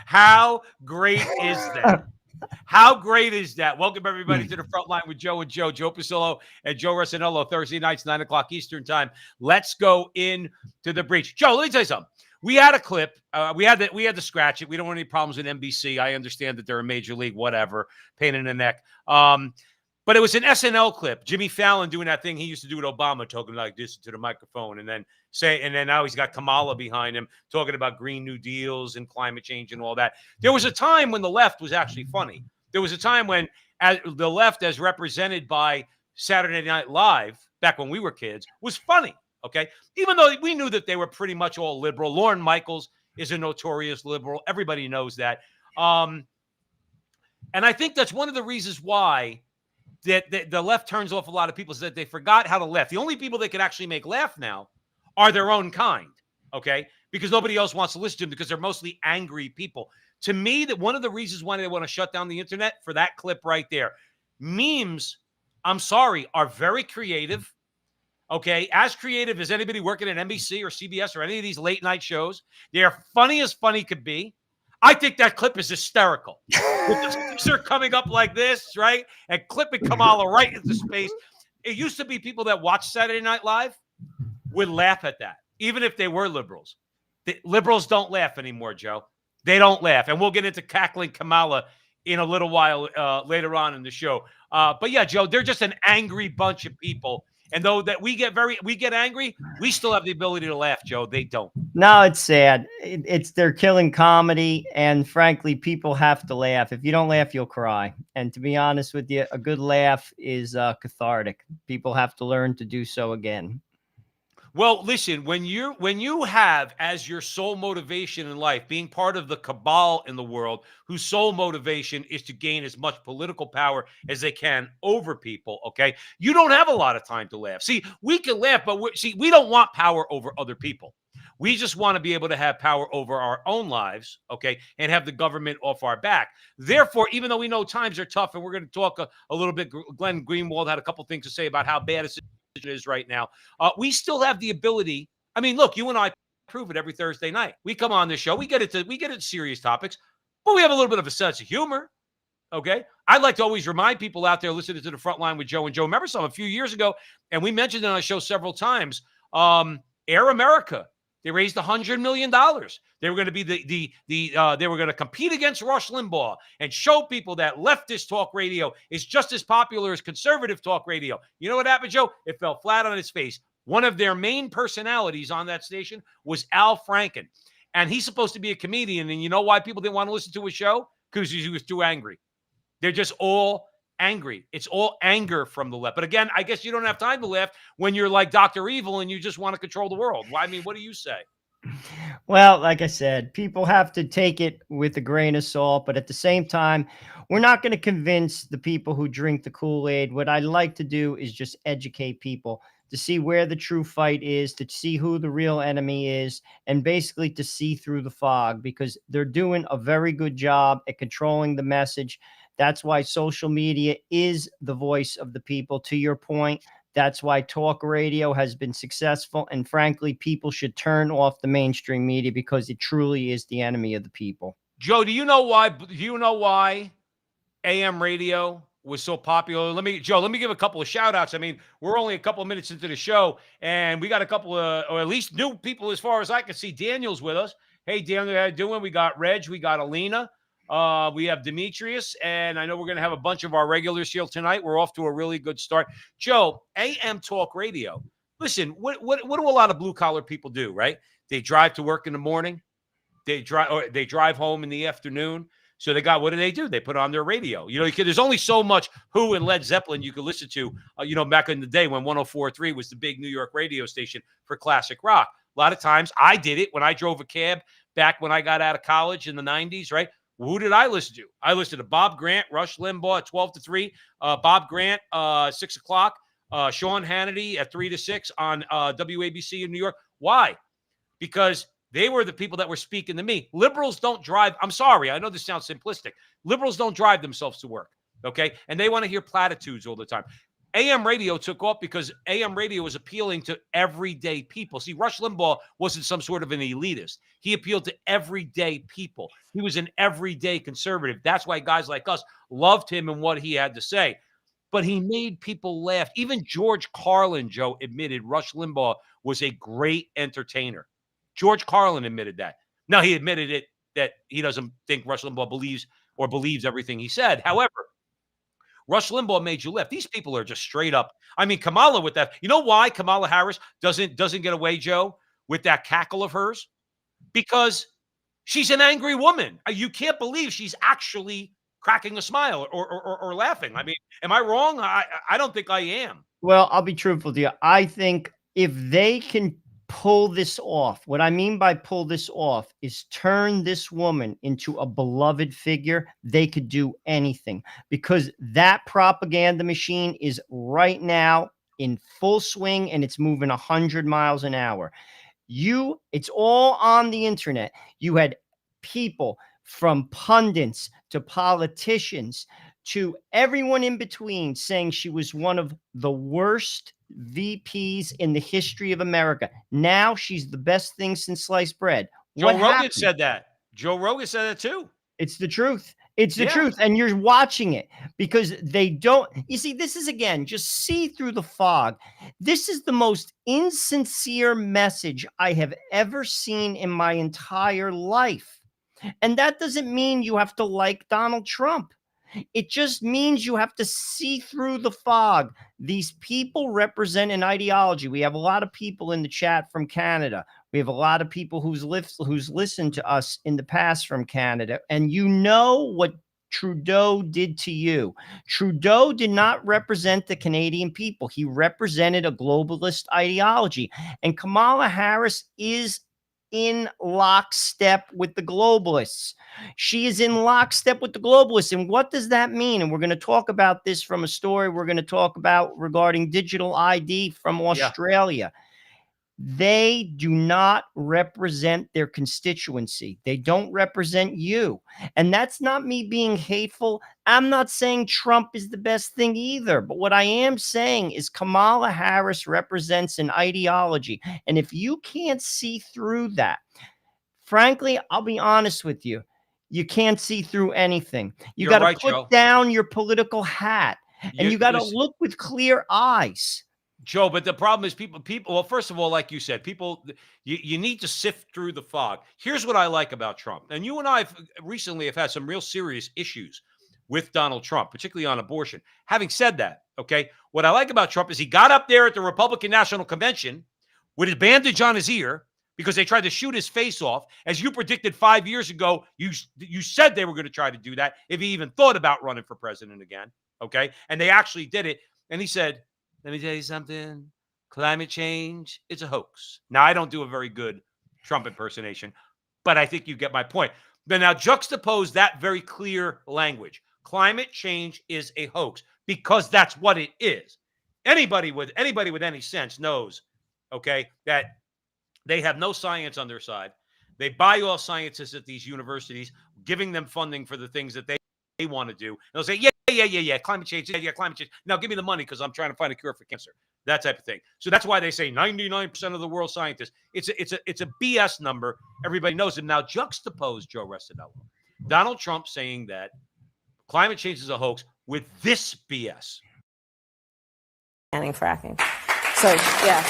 How great is that? How great is that? Welcome, everybody, to the front line with Joe and Joe. Joe Pasillo and Joe Rossinello, Thursday nights, 9 o'clock Eastern time. Let's go into the breach. Joe, let me tell you something. We had a clip. We had to scratch it. We don't want any problems with NBC. I understand that they're a major league, whatever, pain in the neck. But it was an SNL clip. Jimmy Fallon doing that thing he used to do with Obama, talking like this to the microphone, and then now he's got Kamala behind him talking about Green New Deals and climate change and all that. There was a time when the left was actually funny. There was a time when the left, as represented by Saturday Night Live, back when we were kids, was funny. Okay, even though we knew that they were pretty much all liberal. Lorne Michaels is a notorious liberal. Everybody knows that. And I think that's one of the reasons why that the left turns off a lot of people, is that they forgot how to laugh. The only people they can actually make laugh now are their own kind, okay? Because nobody else wants to listen to them because they're mostly angry people. To me, that one of the reasons why they want to shut down the internet, for that clip right there. Memes, I'm sorry, are very creative, okay? As creative as anybody working at NBC or CBS or any of these late night shows. They're funny as funny could be. I think that clip is hysterical. With the Caesar coming up like this, right? And clipping Kamala right into space. It used to be people that watched Saturday Night Live would laugh at that, even if they were liberals. The liberals don't laugh anymore, Joe. They don't laugh. And we'll get into cackling Kamala in a little while later on in the show. But yeah, Joe, they're just an angry bunch of people. And though that we get angry, we still have the ability to laugh, Joe. They don't. No, it's sad. They're killing comedy, and frankly, people have to laugh. If you don't laugh, you'll cry. And to be honest with you, a good laugh is cathartic. People have to learn to do so again. Well, listen, when you have as your sole motivation in life being part of the cabal in the world, whose sole motivation is to gain as much political power as they can over people, okay, you don't have a lot of time to laugh. See, we can laugh, but we don't want power over other people. We just want to be able to have power over our own lives, okay, and have the government off our back. Therefore, even though we know times are tough, and we're going to talk a little bit, Glenn Greenwald had a couple things to say about how bad it is right now. We still have the ability. I mean, look, you and I prove it every Thursday night. We come on this show, we get into serious topics, but we have a little bit of a sense of humor. Okay, I'd like to always remind people out there listening to the front line with Joe and Joe. Remember a few years ago, and we mentioned it on the show several times. Air America, they raised $100 million. They were going to be they were going to compete against Rush Limbaugh and show people that leftist talk radio is just as popular as conservative talk radio. You know what happened, Joe? It fell flat on its face. One of their main personalities on that station was Al Franken, and he's supposed to be a comedian. And you know why people didn't want to listen to his show? Because he was too angry. They're just all angry. It's all anger from the left. But again, I guess you don't have time to laugh when you're like Dr. Evil and you just want to control the world. Well, I mean, what do you say? Well, like I said, people have to take it with a grain of salt, but at the same time, we're not going to convince the people who drink the Kool-Aid. What I like to do is just educate people to see where the true fight is, to see who the real enemy is, and basically to see through the fog, because they're doing a very good job at controlling the message. That's why social media is the voice of the people. To your point, that's why talk radio has been successful. And frankly, people should turn off the mainstream media because it truly is the enemy of the people. Joe, do you know why AM radio was so popular? Let me give a couple of shout outs. I mean, we're only a couple of minutes into the show, and we got a couple of, or at least new people as far as I can see. Daniel's with us. Hey, Daniel, how you doing? We got Reg, we got Alina. We have Demetrius, and I know we're going to have a bunch of our regulars here tonight. We're off to a really good start. Joe, AM talk radio. Listen, what do a lot of blue collar people do, right? They drive to work in the morning. They drive home in the afternoon. So what do? They put on their radio. You know, there's only so much Who and Led Zeppelin you could listen to, back in the day when 104.3 was the big New York radio station for classic rock. A lot of times I did it when I drove a cab back when I got out of college in the 90s, right? Who did I listen to? I listened to Bob Grant, Rush Limbaugh at 12 to 3, Bob Grant, 6 o'clock, Sean Hannity at 3 to 6 on WABC in New York. Why? Because they were the people that were speaking to me. Liberals don't drive. I'm sorry. I know this sounds simplistic. Liberals don't drive themselves to work, okay? And they want to hear platitudes all the time. AM radio took off because AM radio was appealing to everyday people. See, Rush Limbaugh wasn't some sort of an elitist. He appealed to everyday people. He was an everyday conservative. That's why guys like us loved him and what he had to say. But he made people laugh. Even George Carlin, Joe, admitted Rush Limbaugh was a great entertainer. George Carlin admitted that. Now, he admitted it that he doesn't think Rush Limbaugh believes everything he said. However, Rush Limbaugh made you laugh. These people are just straight up. I mean, Kamala with that. You know why Kamala Harris doesn't get away, Joe, with that cackle of hers? Because she's an angry woman. You can't believe she's actually cracking a smile or laughing. I mean, am I wrong? I don't think I am. Well, I'll be truthful to you. I think if they can pull this off, what I mean by pull this off is turn this woman into a beloved figure, they could do anything, because that propaganda machine is right now in full swing and it's moving 100 miles an hour. It's all on the internet. You had people from pundits to politicians to everyone in between saying she was one of the worst VPs in the history of America. Now she's the best thing since sliced bread. Joe Rogan said that. Joe Rogan said that too. It's the truth. It's the truth. And you're watching it because they don't. You see, this is, again, just see through the fog. This is the most insincere message I have ever seen in my entire life. And that doesn't mean you have to like Donald Trump. It just means you have to see through the fog. These people represent an ideology. We have a lot of people in the chat from Canada. We have a lot of people who's listened to us in the past from Canada. And you know what Trudeau did to you. Trudeau did not represent the Canadian people. He represented a globalist ideology. And Kamala Harris is in lockstep with the globalists. She is in lockstep with the globalists. And what does that mean? And we're going to talk about this from a story we're going to talk about regarding digital ID from Australia. They do not represent their constituency. They don't represent you. And that's not me being hateful. I'm not saying Trump is the best thing either. But what I am saying is Kamala Harris represents an ideology. And if you can't see through that, frankly, I'll be honest with you, you can't see through anything. You got to put down your political hat and you got to look with clear eyes. Joe, but the problem is people, well, first of all, like you said, people, you need to sift through the fog. Here's what I like about Trump. And you and I recently have had some real serious issues with Donald Trump, particularly on abortion. Having said that, okay, what I like about Trump is he got up there at the Republican National Convention with his bandage on his ear because they tried to shoot his face off. As you predicted 5 years ago, you said they were going to try to do that if he even thought about running for president again, okay? And they actually did it. And he said, let me tell you something. Climate change, it's a hoax. Now, I don't do a very good Trump impersonation, but I think you get my point. But now juxtapose that very clear language. Climate change is a hoax because that's what it is. Anybody with any sense knows, okay, that they have no science on their side. They buy all scientists at these universities, giving them funding for the things that they want to do. And they'll say, yeah, climate change. Yeah, climate change. Now give me the money because I'm trying to find a cure for cancer. That type of thing. So that's why they say 99% of the world scientists. It's a BS number. Everybody knows it. Now juxtapose Joe Resinello, Donald Trump saying that climate change is a hoax with this BS. Fracking. So yeah,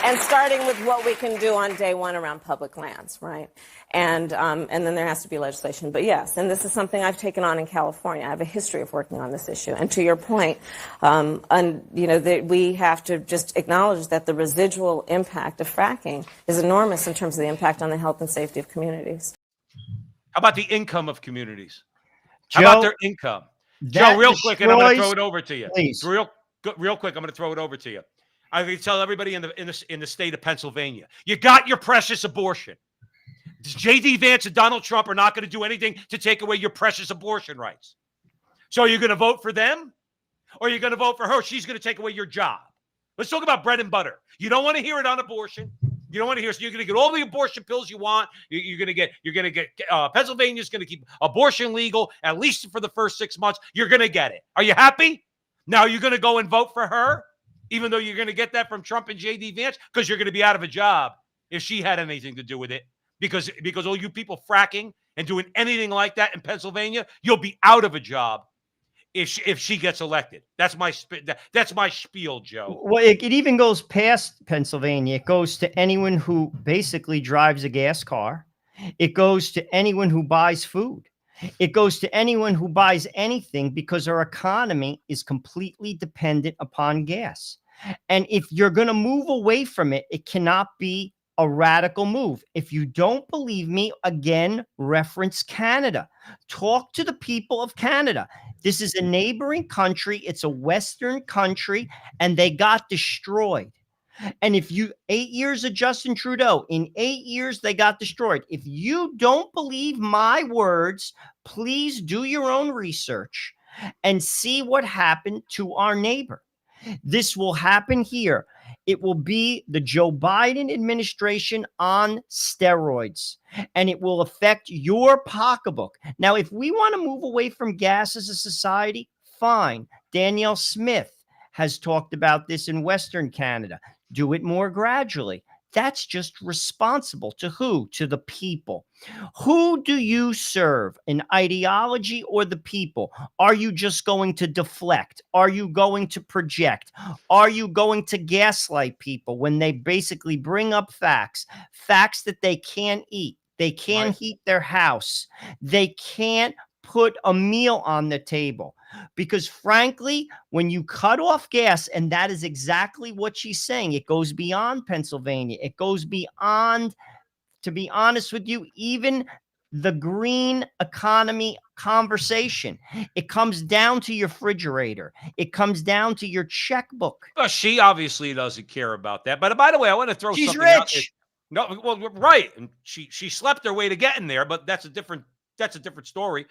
and starting with what we can do on day one around public lands, right? And then there has to be legislation. But yes, and this is something I've taken on in California. I have a history of working on this issue. And to your point, we have to just acknowledge that the residual impact of fracking is enormous in terms of the impact on the health and safety of communities. How about the income of communities? How about their income? Joe, real quick, and I'm going to throw it over to you. Please. Real quick, I'm going to throw it over to you. I can tell everybody in the state of Pennsylvania, you got your precious abortion. J.D. Vance and Donald Trump are not going to do anything to take away your precious abortion rights. So are you going to vote for them? Or are you going to vote for her? She's going to take away your job. Let's talk about bread and butter. You don't want to hear it on abortion. You don't want to hear. So you're going to get all the abortion pills you want. You're going to get. Pennsylvania's going to keep abortion legal at least for the first 6 months. You're going to get it. Are you happy? Now you're going to go and vote for her, even though you're going to get that from Trump and JD Vance, because you're going to be out of a job if she had anything to do with it. Because all you people fracking and doing anything like that in Pennsylvania, you'll be out of a job if she gets elected. That's my spiel, Joe. Well, it even goes past Pennsylvania. It goes to anyone who basically drives a gas car. It goes to anyone who buys food. It goes to anyone who buys anything, because our economy is completely dependent upon gas. And if you're going to move away from it, it cannot be a radical move. If you don't believe me, again, reference Canada. Talk to the people of Canada. This is a neighboring country. It's a Western country, and they got destroyed. And if you 8 years of Justin Trudeau, in 8 years, they got destroyed. If you don't believe my words, please do your own research and see what happened to our neighbor. This will happen here. It will be the Joe Biden administration on steroids, and it will affect your pocketbook. Now, if we want to move away from gas as a society, fine. Danielle Smith has talked about this in Western Canada. Do it more gradually. That's just responsible to who? To the people. Who do you serve? An ideology or the people? Are you just going to deflect? Are you going to project? Are you going to gaslight people when they basically bring up facts that they can't eat? They can't heat their house. They can't put a meal on the table. Because frankly, when you cut off gas, and that is exactly what she's saying, it goes beyond Pennsylvania. It goes beyond, to be honest with you, even the green economy conversation. It comes down to your refrigerator. It comes down to your checkbook. Well, she obviously doesn't care about that. But by the way, I want to throw She's something out there. rich. No, well, right. And she slept her way to getting there, but that's a different story.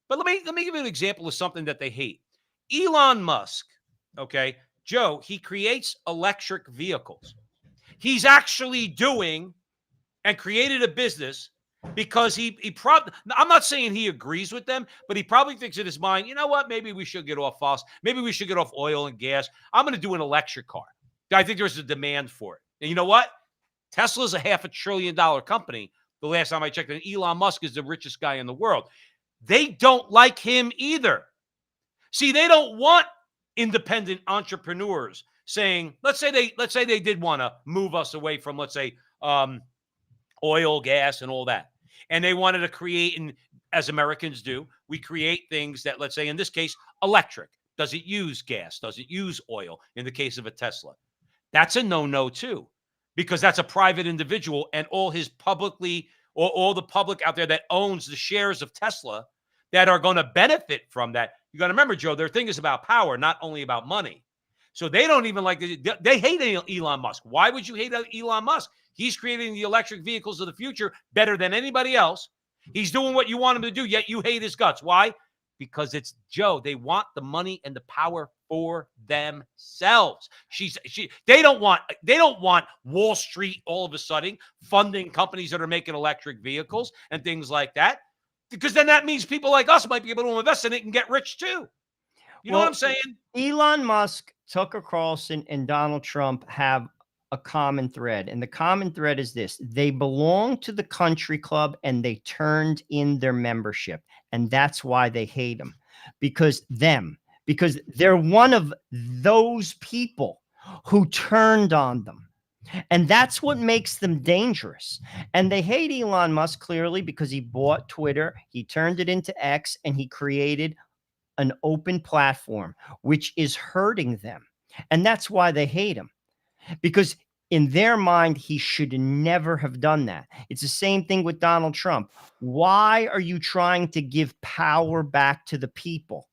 But let me give you an example of something that they hate. Elon Musk, okay, Joe, he creates electric vehicles. He's actually doing and created a business because he probably, I'm not saying he agrees with them, but he probably thinks in his mind, you know what, maybe we should get off fossil, maybe we should get off oil and gas. I'm going to do an electric car. I think there's a demand for it. And you know what? Tesla's a $500 billion company. The last time I checked, and Elon Musk is the richest guy in the world. They don't like him either. See, they don't want independent entrepreneurs saying, let's say they did want to move us away from, let's say, oil, gas, and all that. And they wanted to create, and as Americans do, we create things that, let's say, in this case, electric. Does it use gas? Does it use oil? In the case of a Tesla. That's a no-no too, because that's a private individual, and all his publicly, or all the public out there that owns the shares of Tesla that are going to benefit from that. You got to remember, Joe, their thing is about power, not only about money. So they don't even like it. They hate Elon Musk. Why would you hate Elon Musk? He's creating the electric vehicles of the future better than anybody else. He's doing what you want him to do, yet you hate his guts. Why? Because it's Joe. They want the money and the power for themselves. They don't want Wall Street all of a sudden funding companies that are making electric vehicles and things like that, because then that means people like us might be able to invest in it and get rich too. You know what I'm saying? Elon Musk, Tucker Carlson, and Donald Trump have a common thread. And the common thread is this: they belong to the country club and they turned in their membership. And that's why they hate them, because they're one of those people who turned on them. And that's what makes them dangerous. And they hate Elon Musk clearly because he bought Twitter, he turned it into X, and he created an open platform, which is hurting them. And that's why they hate him, because in their mind, he should never have done that. It's the same thing with Donald Trump. Why are you trying to give power back to the people?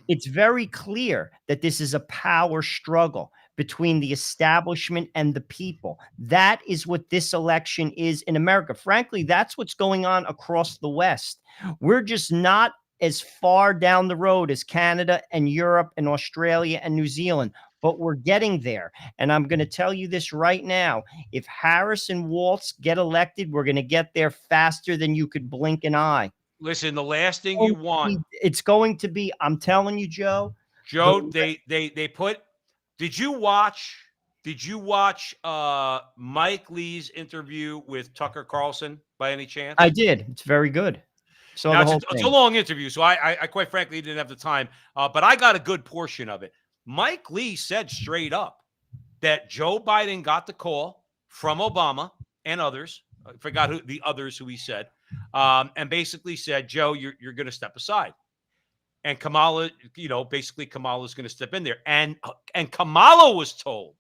It's very clear that this is a power struggle between the establishment and the people. That is what this election is in America. Frankly, that's what's going on across the West. We're just not as far down the road as Canada and Europe and Australia and New Zealand. but we're getting there. And I'm going to tell you this right now. If Harris and Walz get elected, we're going to get there faster than you could blink an eye. Listen, the last thing you want. It's going to be, I'm telling you, Joe. Joe, they put, did you watch Mike Lee's interview with Tucker Carlson by any chance? I did. It's very good. So now, it's a long interview, so I quite frankly didn't have the time, but I got a good portion of it. Mike Lee said straight up that Joe Biden got the call from Obama and others. I forgot who he said, and basically said, Joe, you're going to step aside. And Kamala, basically Kamala's going to step in there. And Kamala was told,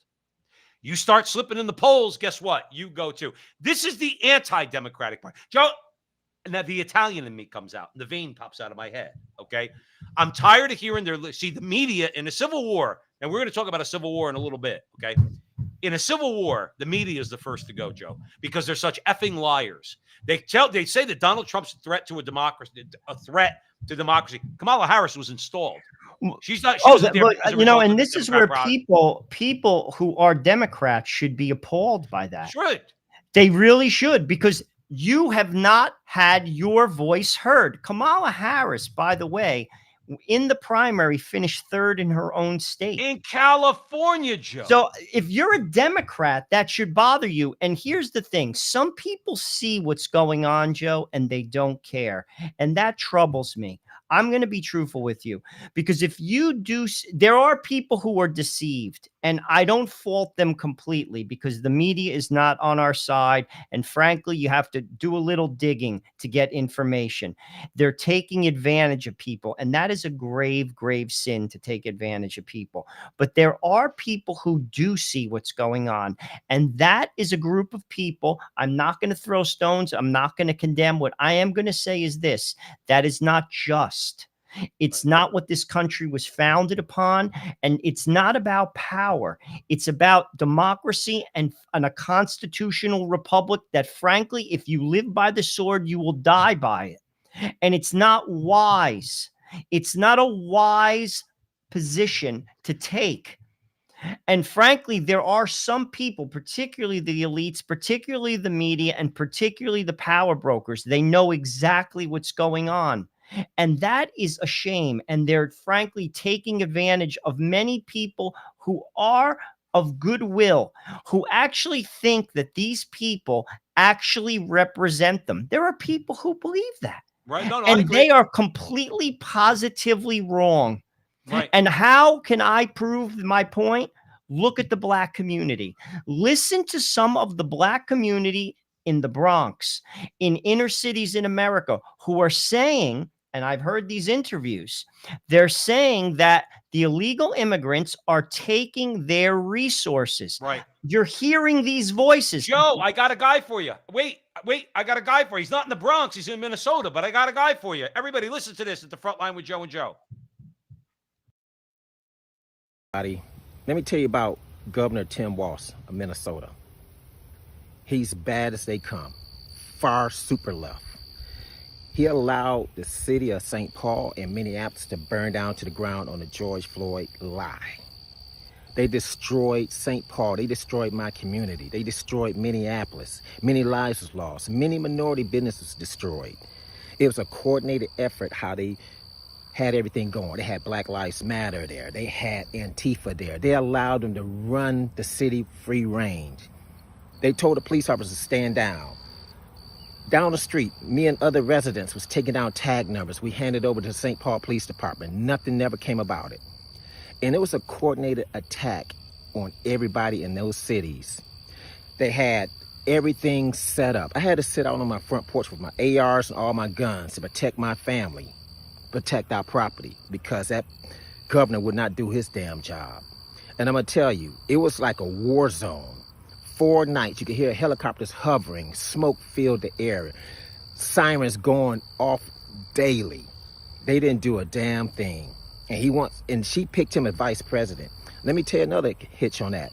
you start slipping in the polls, guess what? You go too. This is the anti-democratic part. Joe, and that the Italian in me comes out. The vein pops out of my head, okay? I'm tired of hearing the media in a civil war, and we're going to talk about a civil war in a little bit, okay? In a civil war, the media is the first to go, Joe, because they're such effing liars. They say that Donald Trump's a threat to democracy. Kamala Harris was installed. She's not. And this is where people who are Democrats should be appalled by that. Should. They really should, because you have not had your voice heard. Kamala Harris, by the way, in the primary, finished third in her own state. In California, Joe. So if you're a Democrat, that should bother you. And here's the thing. Some people see what's going on, Joe, and they don't care. And that troubles me. I'm going to be truthful with you, because if you do, there are people who are deceived, and I don't fault them completely, because the media is not on our side. And frankly, you have to do a little digging to get information. They're taking advantage of people, and that is a grave, grave sin, to take advantage of people. But there are people who do see what's going on, and that is a group of people. I'm not going to throw stones. I'm not going to condemn. What I am going to say is this: that is not just. It's not what this country was founded upon, and it's not about power. It's about democracy and a constitutional republic that, frankly, if you live by the sword, you will die by it. And it's not wise. It's not a wise position to take. And frankly, there are some people, particularly the elites, particularly the media, and particularly the power brokers. They know exactly what's going on. And that is a shame. And they're frankly taking advantage of many people who are of goodwill, who actually think that these people actually represent them. There are people who believe that. Right. No, and they are completely, positively wrong. Right. And how can I prove my point? Look at the Black community. Listen to some of the Black community in the Bronx, in inner cities in America, who are saying, and I've heard these interviews, they're saying that the illegal immigrants are taking their resources. Right. You're hearing these voices. Joe, I got a guy for you. Wait, I got a guy for you. He's not in the Bronx. He's in Minnesota, but I got a guy for you. Everybody listen to this at the front line with Joe and Joe. Let me tell you about Governor Tim Walz of Minnesota. He's bad as they come. Far super left. He allowed the city of St. Paul and Minneapolis to burn down to the ground on the George Floyd lie. They destroyed St. Paul. They destroyed my community. They destroyed Minneapolis. Many lives was lost. Many minority businesses destroyed. It was a coordinated effort how they had everything going. They had Black Lives Matter there. They had Antifa there. They allowed them to run the city free range. They told the police officers to stand down. Down the street, me and other residents was taking down tag numbers. We handed over to the St. Paul Police Department. Nothing never came about it. And it was a coordinated attack on everybody in those cities. They had everything set up. I had to sit out on my front porch with my ARs and all my guns to protect my family, protect our property, because that governor would not do his damn job. And I'm gonna tell you, it was like a war zone. 4 nights, you could hear helicopters hovering, smoke filled the air, sirens going off daily. They didn't do a damn thing. And she picked him as vice president. Let me tell you another hitch on that.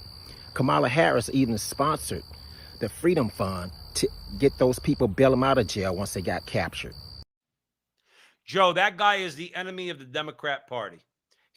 Kamala Harris even sponsored the Freedom Fund to get those people, bail them out of jail once they got captured. Joe, that guy is the enemy of the Democrat Party.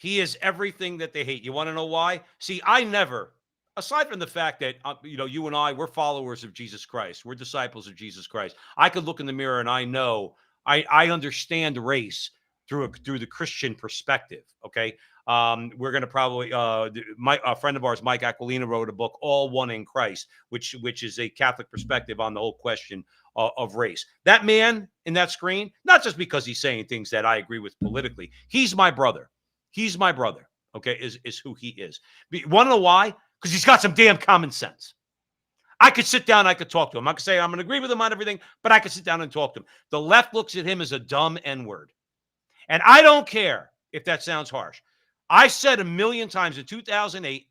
He is everything that they hate. You want to know why? See, I never, aside from the fact that, you and I, we're followers of Jesus Christ. We're disciples of Jesus Christ. I could look in the mirror and I know, I understand race through the Christian perspective. Okay. We're going to probably, a friend of ours, Mike Aquilina, wrote a book, All One in Christ, which is a Catholic perspective on the whole question of race. That man in that screen, not just because he's saying things that I agree with politically, he's my brother. He's my brother, okay, is who he is. Want to know why? Because he's got some damn common sense. I could sit down, I could talk to him. I could say I'm going to agree with him on everything, but I could sit down and talk to him. The left looks at him as a dumb N-word. And I don't care if that sounds harsh. I said a million times in 2008,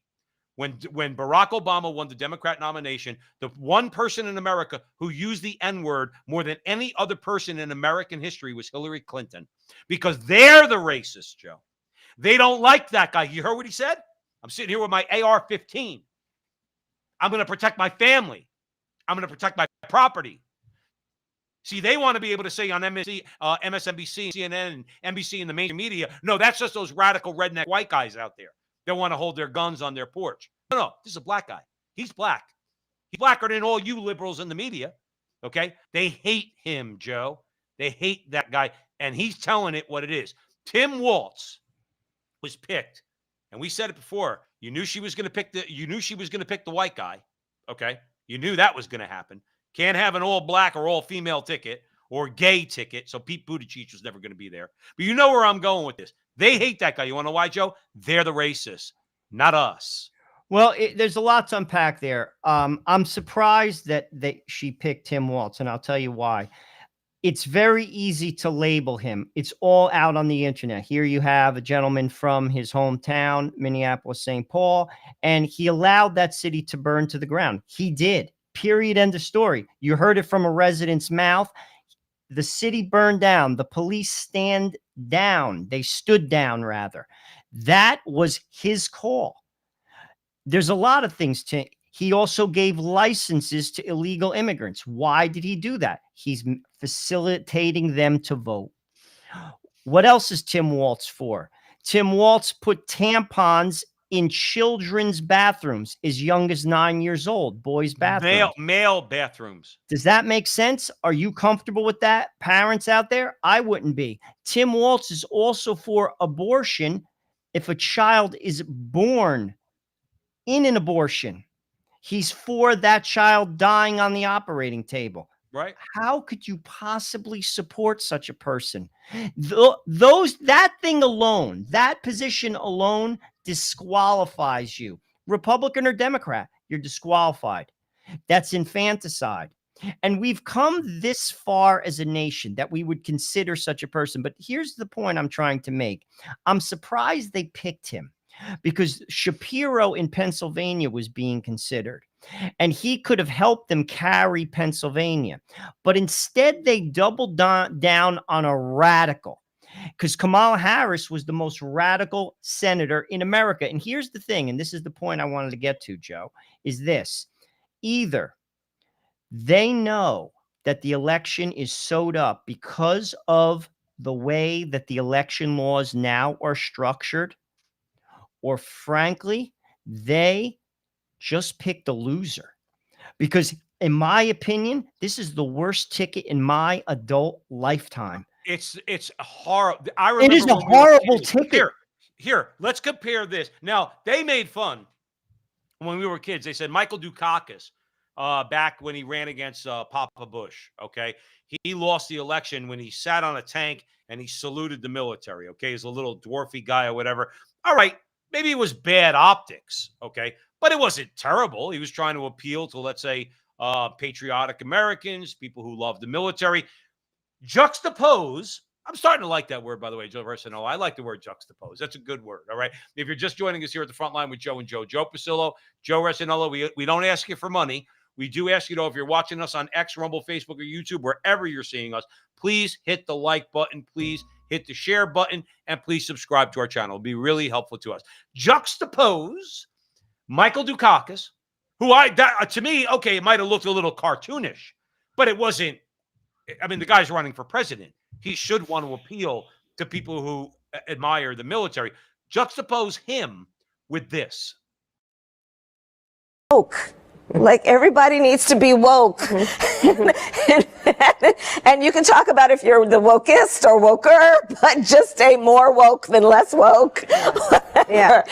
when Barack Obama won the Democrat nomination, the one person in America who used the N-word more than any other person in American history was Hillary Clinton, because they're the racists, Joe. They don't like that guy. You heard what he said? I'm sitting here with my AR-15. I'm going to protect my family. I'm going to protect my property. See, they want to be able to say on MSNBC, CNN, and NBC, and the mainstream media, no, that's just those radical redneck white guys out there. They want to hold their guns on their porch. No, this is a black guy. He's black. He's blacker than all you liberals in the media, okay? They hate him, Joe. They hate that guy, and he's telling it what it is. Tim Walz was picked, and we said it before. You knew she was going to pick the white guy, okay? You knew that was going to happen. Can't have an all black or all female ticket or gay ticket, so Pete Buttigieg was never going to be there. But you know where I'm going with this. They hate that guy. You want to know why, Joe? They're the racists, not us. Well, there's a lot to unpack there. I'm surprised that she picked Tim Walz, and I'll tell you why. It's very easy to label him. It's all out on the internet. Here you have a gentleman from his hometown, Minneapolis, St. Paul, and he allowed that city to burn to the ground. He did. Period. End of story. You heard it from a resident's mouth. The city burned down. The police stand down. They stood down, rather. That was his call. There's a lot of things to. He also gave licenses to illegal immigrants. Why did he do that? He's facilitating them to vote. What else is Tim Walz for? Tim Walz put tampons in children's bathrooms as young as 9 years old, boys' bathrooms. Male bathrooms. Does that make sense? Are you comfortable with that? Parents out there? I wouldn't be. Tim Walz is also for abortion if a child is born in an abortion. He's for that child dying on the operating table. Right. How could you possibly support such a person? That thing alone, that position alone disqualifies you. Republican or Democrat, you're disqualified. That's infanticide. And we've come this far as a nation that we would consider such a person. But here's the point I'm trying to make. I'm surprised they picked him, because Shapiro in Pennsylvania was being considered, and he could have helped them carry Pennsylvania. But instead, they doubled down on a radical, because Kamala Harris was the most radical senator in America. And here's the thing, and this is the point I wanted to get to, Joe, is this. Either they know that the election is sewed up because of the way that the election laws now are structured, or frankly, they just picked a loser. Because in my opinion, this is the worst ticket in my adult lifetime. It's horrible. I remember it is a horrible ticket. Here, let's compare this. Now, they made fun when we were kids. They said Michael Dukakis, back when he ran against Papa Bush, okay? He lost the election when he sat on a tank and he saluted the military, okay? He's a little dwarfy guy or whatever. All right. Maybe it was bad optics, okay? But it wasn't terrible. He was trying to appeal to, let's say, patriotic Americans, people who love the military. Juxtapose. I'm starting to like that word, by the way, Joe Versino. I like the word juxtapose. That's a good word, all right? If you're just joining us here at the front line with Joe and Joe Pasillo, Joe Resinello, we don't ask you for money. We do ask you, though, if you're watching us on X, Rumble, Facebook, or YouTube, wherever you're seeing us, please hit the like button. Please hit the share button, and please subscribe to our channel. It'll be really helpful to us. Juxtapose Michael Dukakis, who to me, okay, it might have looked a little cartoonish, but it wasn't. I mean, the guy's running for president. He should want to appeal to people who admire the military. Juxtapose him with this. Woke. Like, everybody needs to be woke. And you can talk about if you're the wokest or woker, but just stay more woke than less woke. Yeah.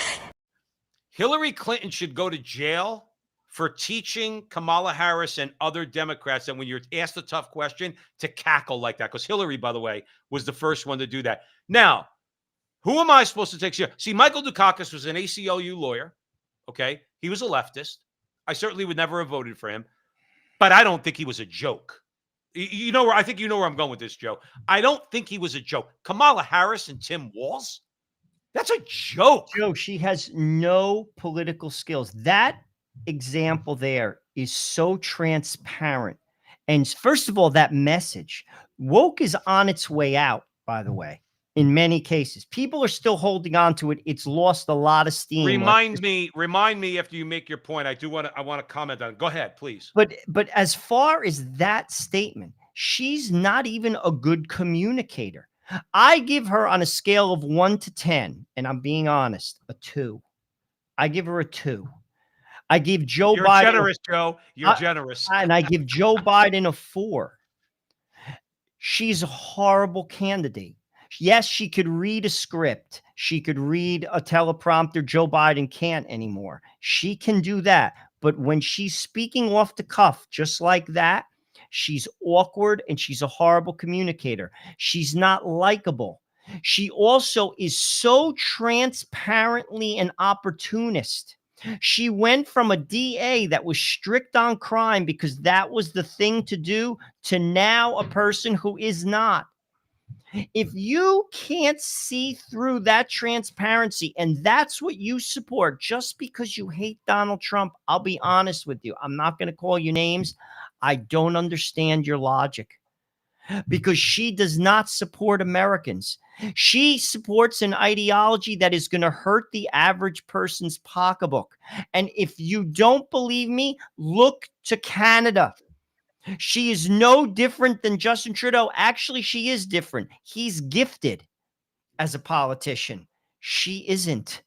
Hillary Clinton should go to jail for teaching Kamala Harris and other Democrats that when you're asked a tough question to cackle like that. Because Hillary, by the way, was the first one to do that. Now, who am I supposed to take serious? See, Michael Dukakis was an ACLU lawyer. Okay. He was a leftist. I certainly would never have voted for him, but I don't think he was a joke. You know where I think you know where I'm going with this, Joe. I don't think he was a joke. Kamala Harris and Tim Walz, that's a joke. Joe, she has no political skills. That example there is so transparent. And first of all, that message, woke is on its way out, by the way. In many cases, people are still holding on to it. It's lost a lot of steam. Remind me after you make your point. I want to comment on it. Go ahead, please. But as far as that statement, she's not even a good communicator. I give her, on a scale of 1 to 10, and I'm being honest, a 2. I give her a 2. I give Joe You're Biden generous, Joe. You're generous. And I give Joe Biden a 4. She's a horrible candidate. Yes, she could read a script. She could read a teleprompter. Joe Biden can't anymore. She can do that. But when she's speaking off the cuff, just like that, she's awkward and she's a horrible communicator. She's not likable. She also is so transparently an opportunist. She went from a DA that was strict on crime because that was the thing to do to now a person who is not. If you can't see through that transparency and that's what you support just because you hate Donald Trump, I'll be honest with you. I'm not going to call you names. I don't understand your logic because she does not support Americans. She supports an ideology that is going to hurt the average person's pocketbook. And if you don't believe me, look to Canada. She is no different than Justin Trudeau. Actually, she is different. He's gifted as a politician. She isn't.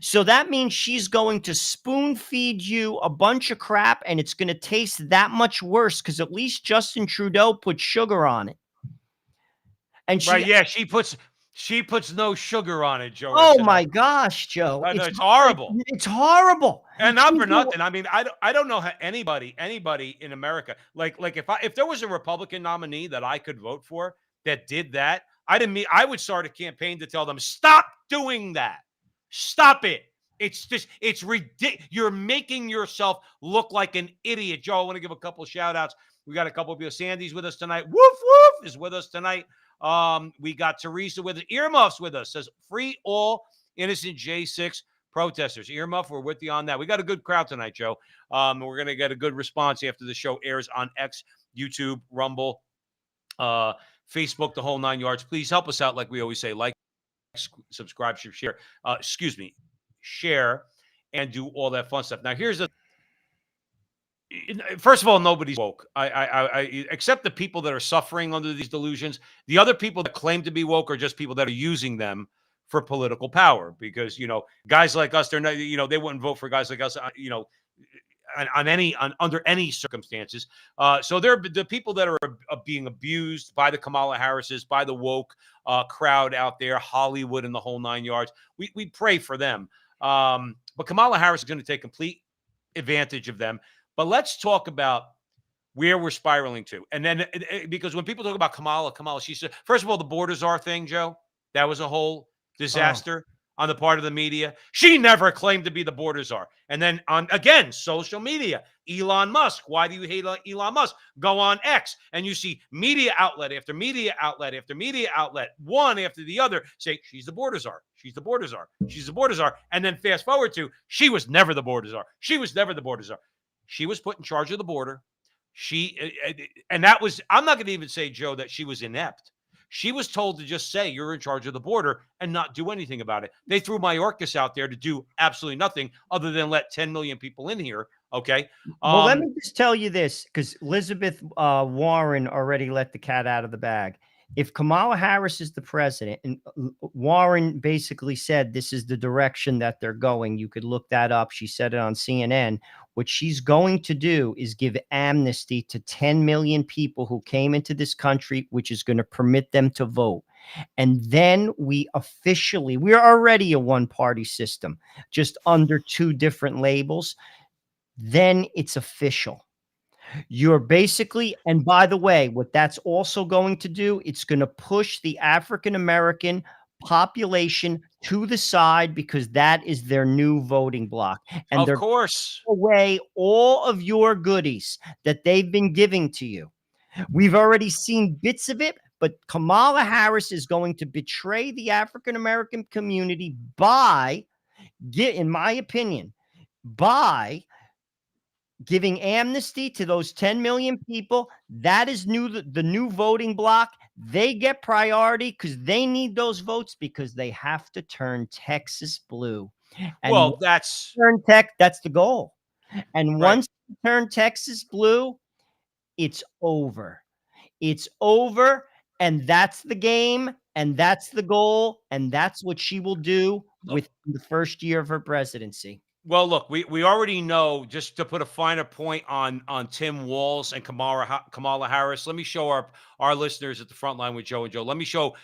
So that means she's going to spoon feed you a bunch of crap and it's going to taste that much worse because at least Justin Trudeau put sugar on it. And she, right, yeah, she puts no sugar on it, Joe. Oh my gosh, Joe. It's horrible. It's horrible. And not for nothing. I mean, I don't know how anybody in America, like if there was a Republican nominee that I could vote for that did that, I would start a campaign to tell them, stop doing that. Stop it. It's ridiculous. You're making yourself look like an idiot. Joe, I want to give a couple of shout outs. We got a couple of people. Sandy's with us tonight. Woof, woof is with us tonight. We got Teresa with us. Earmuffs with us. Says free all innocent J6 protesters. Earmuff, we're with you on that. We got a good crowd tonight, Joe. We're going to get a good response after the show airs on X, YouTube, Rumble, Facebook, the whole 9 yards. Please help us out, like we always say. Like, subscribe, share. Share and do all that fun stuff. Now, here's the. First of all, nobody's woke. I except the people that are suffering under these delusions. The other people that claim to be woke are just people that are using them for political power. Because guys like us, they're not. They wouldn't vote for guys like us. Under any circumstances. So they're the people that are being abused by the Kamala Harrises, by the woke crowd out there, Hollywood and the whole 9 yards. We pray for them. But Kamala Harris is going to take complete advantage of them. But let's talk about where we're spiraling to. And then, because when people talk about Kamala, she said, first of all, the borders are thing, Joe. That was a whole disaster on the part of the media. She never claimed to be the border czar. And then again, social media, Elon Musk. Why do you hate Elon Musk? Go on X and you see media outlet after media outlet after media outlet, one after the other, say she's the border czar. She's the border czar. She's the border czar. And then fast forward to, she was never the border czar. She was never the border czar. She was put in charge of the border. And that was, I'm not going to even say, Joe, that she was inept. She was told to just say, you're in charge of the border and not do anything about it. They threw Mayorkas out there to do absolutely nothing other than let 10 million people in here. Okay. Well, let me just tell you this, because Elizabeth Warren already let the cat out of the bag. if Kamala Harris is the president, and Warren basically said this is the direction that they're going, you could look that up. She said it on CNN. What she's going to do is give amnesty to 10 million people who came into this country, which is going to permit them to vote. And then we're already a one-party system, just under two different labels. Then it's official. You're basically, and by the way, what that's also going to do, it's going to push the African-American population to the side because that is their new voting bloc. And Of they're course. away all of your goodies that they've been giving to you. We've already seen bits of it, but Kamala Harris is going to betray the African-American community by, in my opinion, by giving amnesty to those 10 million people. That is the new voting bloc. They get priority because they need those votes because they have to turn Texas blue. And Well, that's the goal. And once you turn Texas blue, it's over. It's over. And that's the game. And that's the goal. And that's what she will do within the first year of her presidency. Well, look, we already know, just to put a finer point on Tim Walz and Kamala Harris. Let me show our listeners at the front line with Joe and Joe. Let me show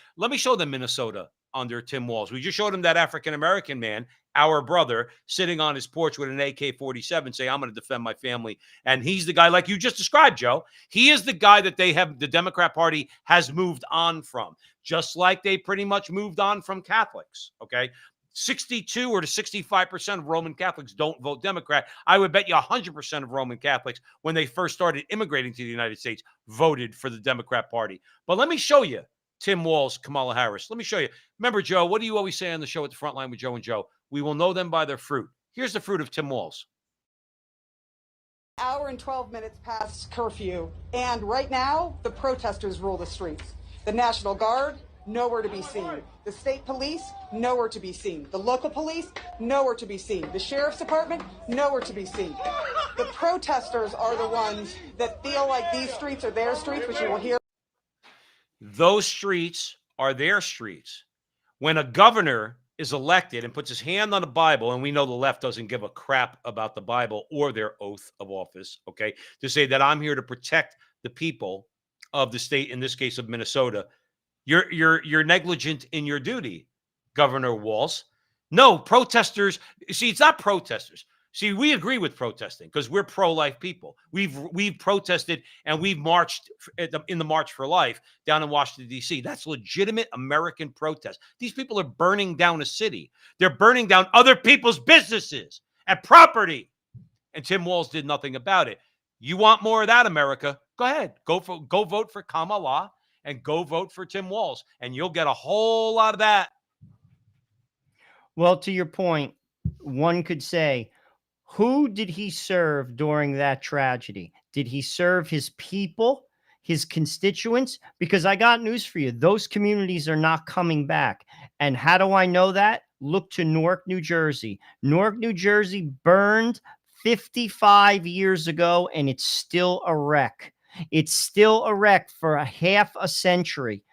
them Minnesota under Tim Walz. We just showed him that African-American man, our brother, sitting on his porch with an AK-47 saying, I'm going to defend my family. And he's the guy like you just described, Joe. He is the guy that the Democrat Party has moved on from, just like they pretty much moved on from Catholics, okay? 62 or to 65% of Roman Catholics don't vote Democrat. I would bet you 100% of Roman Catholics, when they first started immigrating to the United States, voted for the Democrat Party. But let me show you Tim Walz, Kamala Harris. Let me show you. Remember, Joe, what do you always say on the show at the front line with Joe and Joe? We will know them by their fruit. Here's the fruit of Tim Walz. Hour and 12 minutes past curfew, and right now, the protesters rule the streets. The National Guard, nowhere to be seen. The state police, nowhere to be seen. The local police, nowhere to be seen. The sheriff's department, nowhere to be seen. The protesters are the ones that feel like these streets are their streets, which you will hear. Those streets are their streets. When a governor is elected and puts his hand on the Bible, and we know the left doesn't give a crap about the Bible or their oath of office, okay, to say that I'm here to protect the people of the state, in this case of Minnesota, you're negligent in your duty, Governor Walz. No, protesters. See, it's not protesters. See, we agree with protesting because we're pro-life people. We've protested and we've marched in the March for Life down in Washington, D.C. That's legitimate American protest. These people are burning down a city. They're burning down other people's businesses and property. And Tim Walz did nothing about it. You want more of that, America? Go ahead. Go vote for Kamala and go vote for Tim Walz, and you'll get a whole lot of that. Well, to your point, one could say, who did he serve during that tragedy? Did he serve his people, his constituents? Because I got news for you. Those communities are not coming back. And how do I know that? Look to Newark, New Jersey. Newark, New Jersey burned 55 years ago, and it's still a wreck. It's still a wreck for a half a century.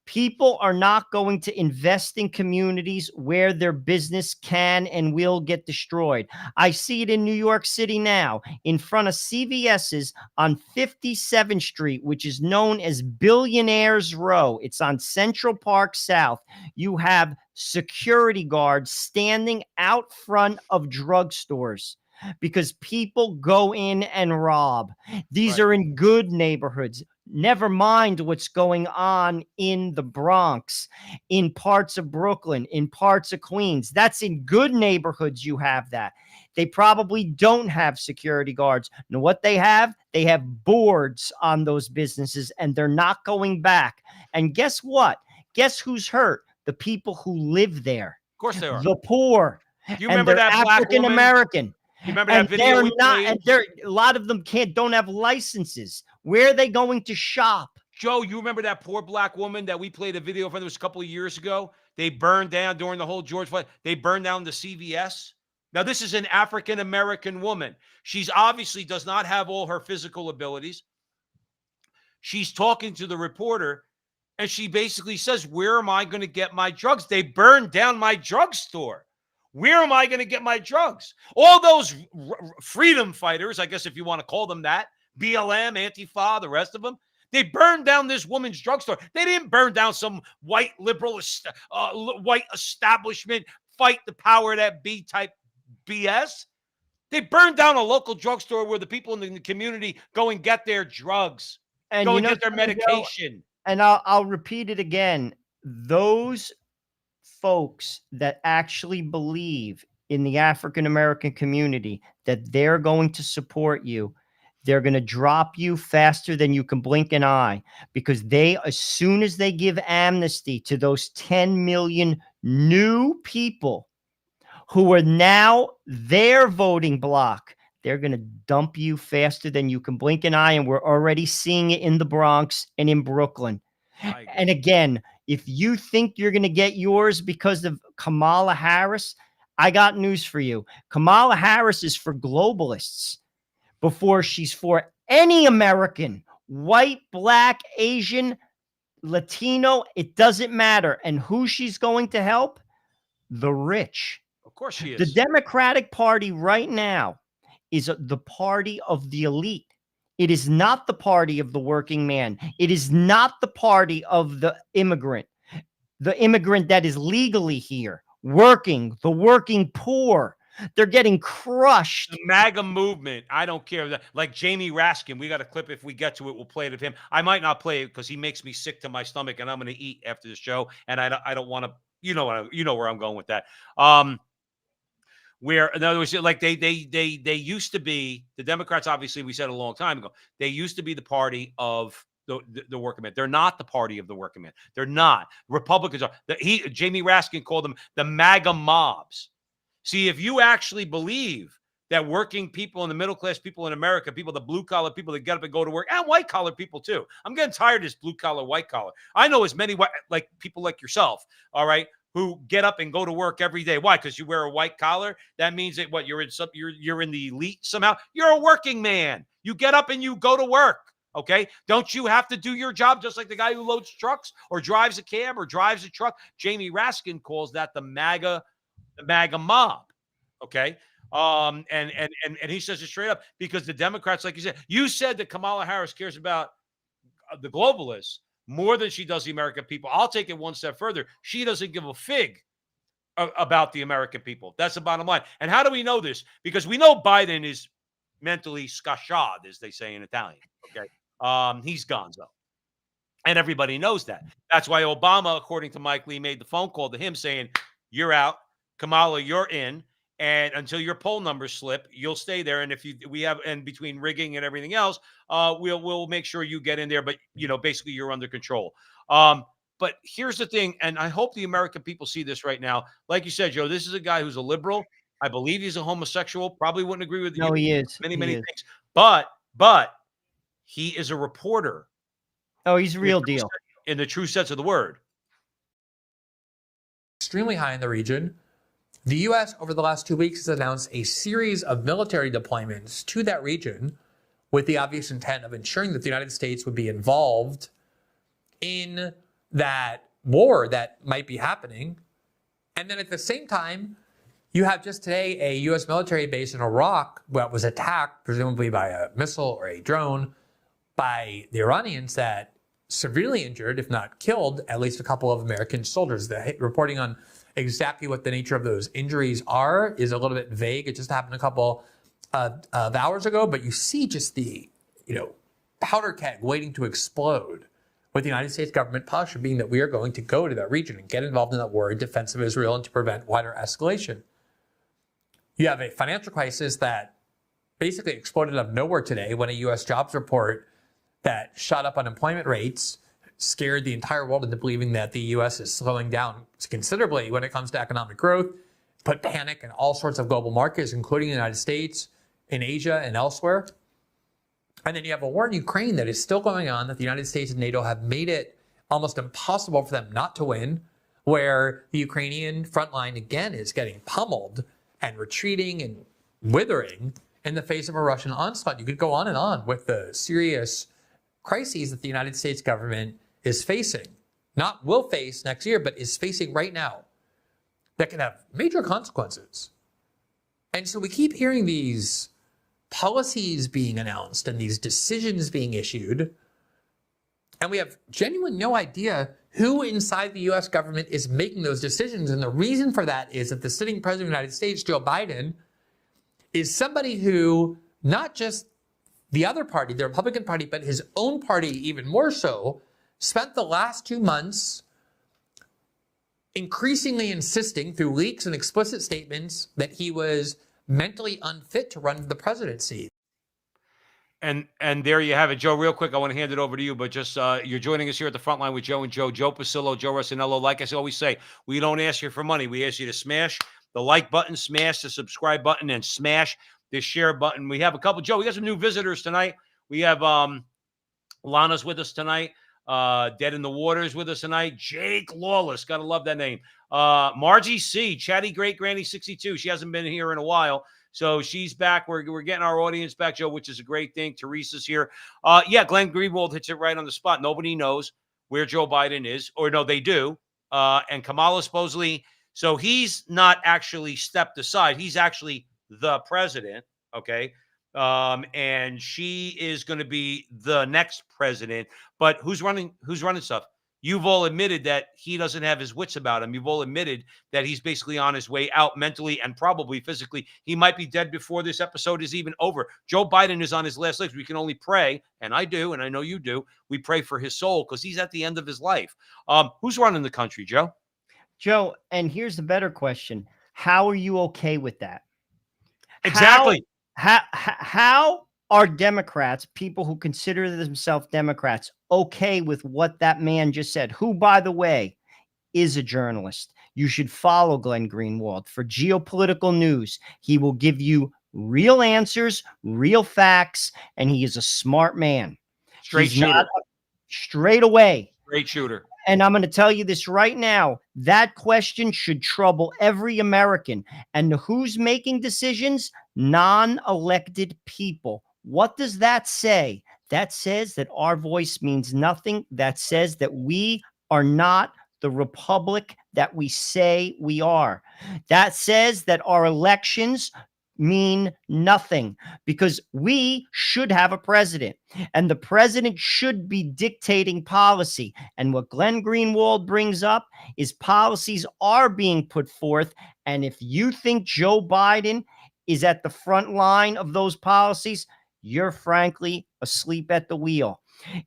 People are not going to invest in communities where their business can and will get destroyed. I see it in New York City now, in front of CVS's on 57th Street, which is known as Billionaires Row. It's on Central Park South. You have security guards standing out front of drugstores, because people go in and rob. These are in good neighborhoods. Never mind what's going on in the Bronx, in parts of Brooklyn, in parts of Queens. That's in good neighborhoods. You have that. They probably don't have security guards. Now, what they have boards on those businesses, and they're not going back. And guess what? Guess who's hurt? The people who live there. Of course they are. The poor. You remember that African American. You remember that video? A lot of them don't have licenses. Where are they going to shop? Joe, you remember that poor black woman that we played a video from? It was a couple of years ago. They burned down during the whole George Floyd. They burned down the CVS. Now, this is an African-American woman. She's obviously does not have all her physical abilities. She's talking to the reporter, And she basically says, where am I going to get my drugs? They burned down my drugstore. Where am I going to get my drugs? All those freedom fighters, I guess if you want to call them that, BLM, Antifa, the rest of them, they burned down this woman's drugstore. They didn't burn down some white liberal, white establishment, fight the power that be type BS. They burned down a local drugstore where the people in the community go and get their drugs, And go you and know, get their medication. And I'll repeat it again. Those folks that actually believe in the African American community that they're going to support you, they're going to drop you faster than you can blink an eye, because as soon as they give amnesty to those 10 million new people who are now their voting bloc, they're going to dump you faster than you can blink an eye. And we're already seeing it in the Bronx and in Brooklyn. And again, if you think you're going to get yours because of Kamala Harris, I got news for you. Kamala Harris is for globalists before she's for any American, white, black, Asian, Latino. It doesn't matter. And who she's going to help? The rich. Of course she is. The Democratic Party right now is the party of the elite. It is not the party of the working man. It is not the party of the immigrant that is legally here, working, the working poor. They're getting crushed. The MAGA movement, I don't care. Like Jamie Raskin, we got a clip. If we get to it, we'll play it of him. I might not play it because he makes me sick to my stomach, and I'm going to eat after the show, and I don't want to. You know where I'm going with that. Where, in other words, like they used to be, the Democrats, obviously, we said a long time ago, they used to be the party of the working man. They're not the party of the working man. They're not. Republicans are. Jamie Raskin called them the MAGA mobs. See, if you actually believe that working people and the middle class people in America, people, the blue collar people that get up and go to work, and white collar people too. I'm getting tired of this blue collar, white collar. I know as many like people like yourself, all right, who get up and go to work every day. Why? Because you wear a white collar. That means that what you're in the elite somehow. You're a working man. You get up and you go to work. Okay. Don't you have to do your job just like the guy who loads trucks or drives a cab or drives a truck? Jamie Raskin calls that the MAGA mob. Okay. And he says it straight up because the Democrats, like you said that Kamala Harris cares about the globalists more than she does the American people. I'll take it one step further. She doesn't give a fig about the American people. That's the bottom line. And how do we know this? Because we know Biden is mentally scacciato, as they say in Italian. Okay. He's gonzo. And everybody knows that. That's why Obama, according to Mike Lee, made the phone call to him saying, you're out. Kamala, you're in. And until your poll numbers slip, you'll stay there. And if and between rigging and everything else, we'll make sure you get in there. But basically you're under control. But here's the thing, and I hope the American people see this right now. Like you said, Joe, this is a guy who's a liberal. I believe he's a homosexual. Probably wouldn't agree with you. No, he is. Many things. But he is a reporter. Oh, he's a real deal. In the true sense of the word. Extremely high in the region. The U.S. over the last 2 weeks has announced a series of military deployments to that region with the obvious intent of ensuring that the United States would be involved in that war that might be happening. And then at the same time, you have just today a U.S. military base in Iraq that was attacked, presumably by a missile or a drone, by the Iranians that severely injured, if not killed, at least a couple of American soldiers. The reporting on exactly what the nature of those injuries are is a little bit vague. It just happened a couple of hours ago, but you see just the, powder keg waiting to explode with the United States government posture being that we are going to go to that region and get involved in that war in defense of Israel and to prevent wider escalation. You have a financial crisis that basically exploded out of nowhere today when a U.S. jobs report that shot up unemployment rates scared the entire world into believing that the U.S. is slowing down considerably when it comes to economic growth, put panic in all sorts of global markets, including the United States, in Asia, and elsewhere. And then you have a war in Ukraine that is still going on, that the United States and NATO have made it almost impossible for them not to win, where the Ukrainian front line, again, is getting pummeled and retreating and withering in the face of a Russian onslaught. You could go on with the serious crises that the United States government is facing. not will face next year, but is facing right now, that can have major consequences. And so we keep hearing these policies being announced and these decisions being issued, and we have genuinely no idea who inside the U.S. government is making those decisions. And the reason for that is that the sitting president of the United States, Joe Biden, is somebody who, not just the other party, the Republican Party, but his own party even more so, spent the last 2 months increasingly insisting through leaks and explicit statements that he was mentally unfit to run the presidency. And there you have it, Joe. Real quick, I want to hand it over to you, but just you're joining us here at the front line with Joe and Joe Pasillo, Joe Rossinello. Like I always say, we don't ask you for money. We ask you to smash the like button, smash the subscribe button, and smash the share button. We have a couple, Joe, we got some new visitors tonight. We have Lana's with us tonight. Dead in the Waters with us tonight. Jake Lawless, gotta love that name. Margie C, Chatty Great Granny 62. She hasn't been here in a while, so she's back. We're getting our audience back, Joe, which is a great thing. Teresa's here. Yeah, Glenn Greenwald hits it right on the spot. Nobody knows where Joe Biden is, or no, they do. And Kamala supposedly, so he's not actually stepped aside. He's actually the president. Okay. And she is going to be the next president. But who's running stuff? You've all admitted that he doesn't have his wits about him. You've all admitted that he's basically on his way out mentally and probably physically. He might be dead before this episode is even over. Joe Biden is on his last legs. We can only pray, and I do, and I know you do. We pray for his soul because he's at the end of his life. Who's running the country, Joe? Joe, and here's the better question. How are you okay with that? Exactly. How are Democrats, people who consider themselves Democrats, okay with what that man just said, who, by the way, is a journalist? You should follow Glenn Greenwald for geopolitical news. He will give you real answers, real facts, and he is a smart man. Straight shooter. Straight away. Great shooter. And I'm going to tell you this right now. That question should trouble every American. And who's making decisions? Non-elected people. What does that say? That says that our voice means nothing. That says that we are not the republic that we say we are. That says that our elections mean nothing because we should have a president and the president should be dictating policy. And what Glenn Greenwald brings up is policies are being put forth. And if you think Joe Biden is at the front line of those policies, you're frankly asleep at the wheel.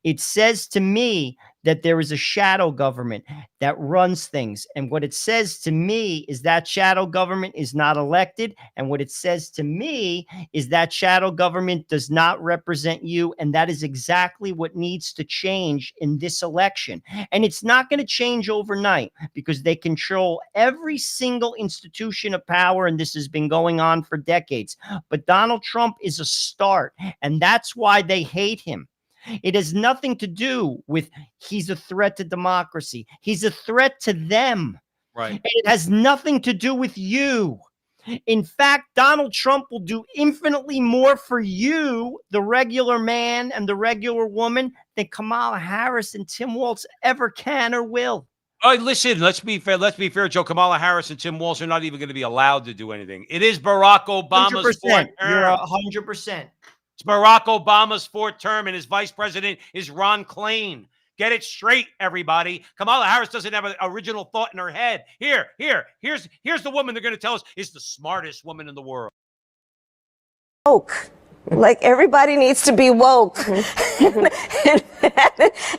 It says to me that there is a shadow government that runs things. And what it says to me is that shadow government is not elected. And what it says to me is that shadow government does not represent you. And that is exactly what needs to change in this election. And it's not going to change overnight because they control every single institution of power. And this has been going on for decades. But Donald Trump is a start. And that's why they hate him. It has nothing to do with he's a threat to democracy. He's a threat to them. Right. It has nothing to do with you. In fact, Donald Trump will do infinitely more for you, the regular man and the regular woman, than Kamala Harris and Tim Walz ever can or will. Oh, listen, let's be fair. Let's be fair, Joe. Kamala Harris and Tim Walz are not even going to be allowed to do anything. It is Barack Obama's 100%. fourth term. You're 100%. It's Barack Obama's fourth term, and his vice president is Ron Klain. Get it straight, everybody. Kamala Harris doesn't have an original thought in her head. Here's the woman they're going to tell us is the smartest woman in the world. Woke. Like everybody needs to be woke.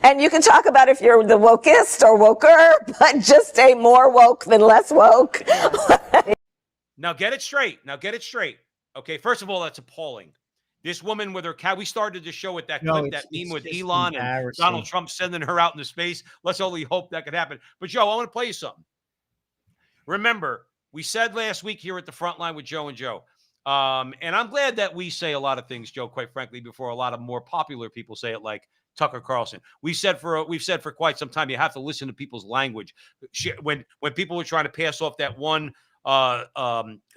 And you can talk about if you're the wokest or woker, but just stay more woke than less woke. Now get it straight. Okay, first of all, that's appalling. This woman with her cat, we started the show with that clip, that meme with Elon and Donald Trump sending her out into space. Let's only hope that could happen. But Joe, I want to play you something. Remember, we said last week here at the front line with Joe and Joe, and I'm glad that we say a lot of things, Joe, quite frankly, before a lot of more popular people say it, like Tucker Carlson. We've said for quite some time, you have to listen to people's language. When people were trying to pass off that one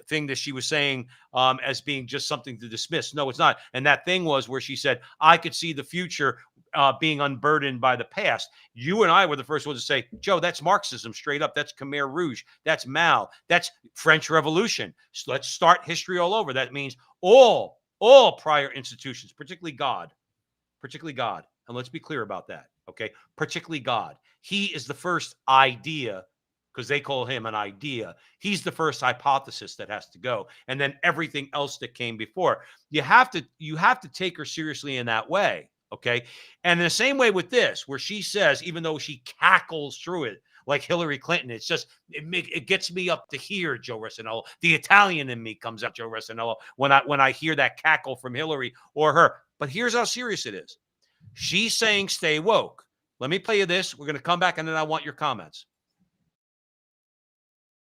thing that she was saying as being just something to dismiss. No, it's not. And that thing was where she said, I could see the future being unburdened by the past. You and I were the first ones to say, Joe, that's Marxism straight up. That's Khmer Rouge. That's Mao. That's French Revolution. So let's start history all over. That means all prior institutions, particularly God. And let's be clear about that. Okay. Particularly God. He is the first idea, because they call him an idea. He's the first hypothesis that has to go. And then everything else that came before. You have to take her seriously in that way. Okay. And in the same way with this, where she says, even though she cackles through it like Hillary Clinton, it's just, it gets me up to here, Joe Resinello. The Italian in me comes out, Joe Resinello, when I hear that cackle from Hillary or her. But here's how serious it is. She's saying stay woke. Let me play you this. We're going to come back and then I want your comments.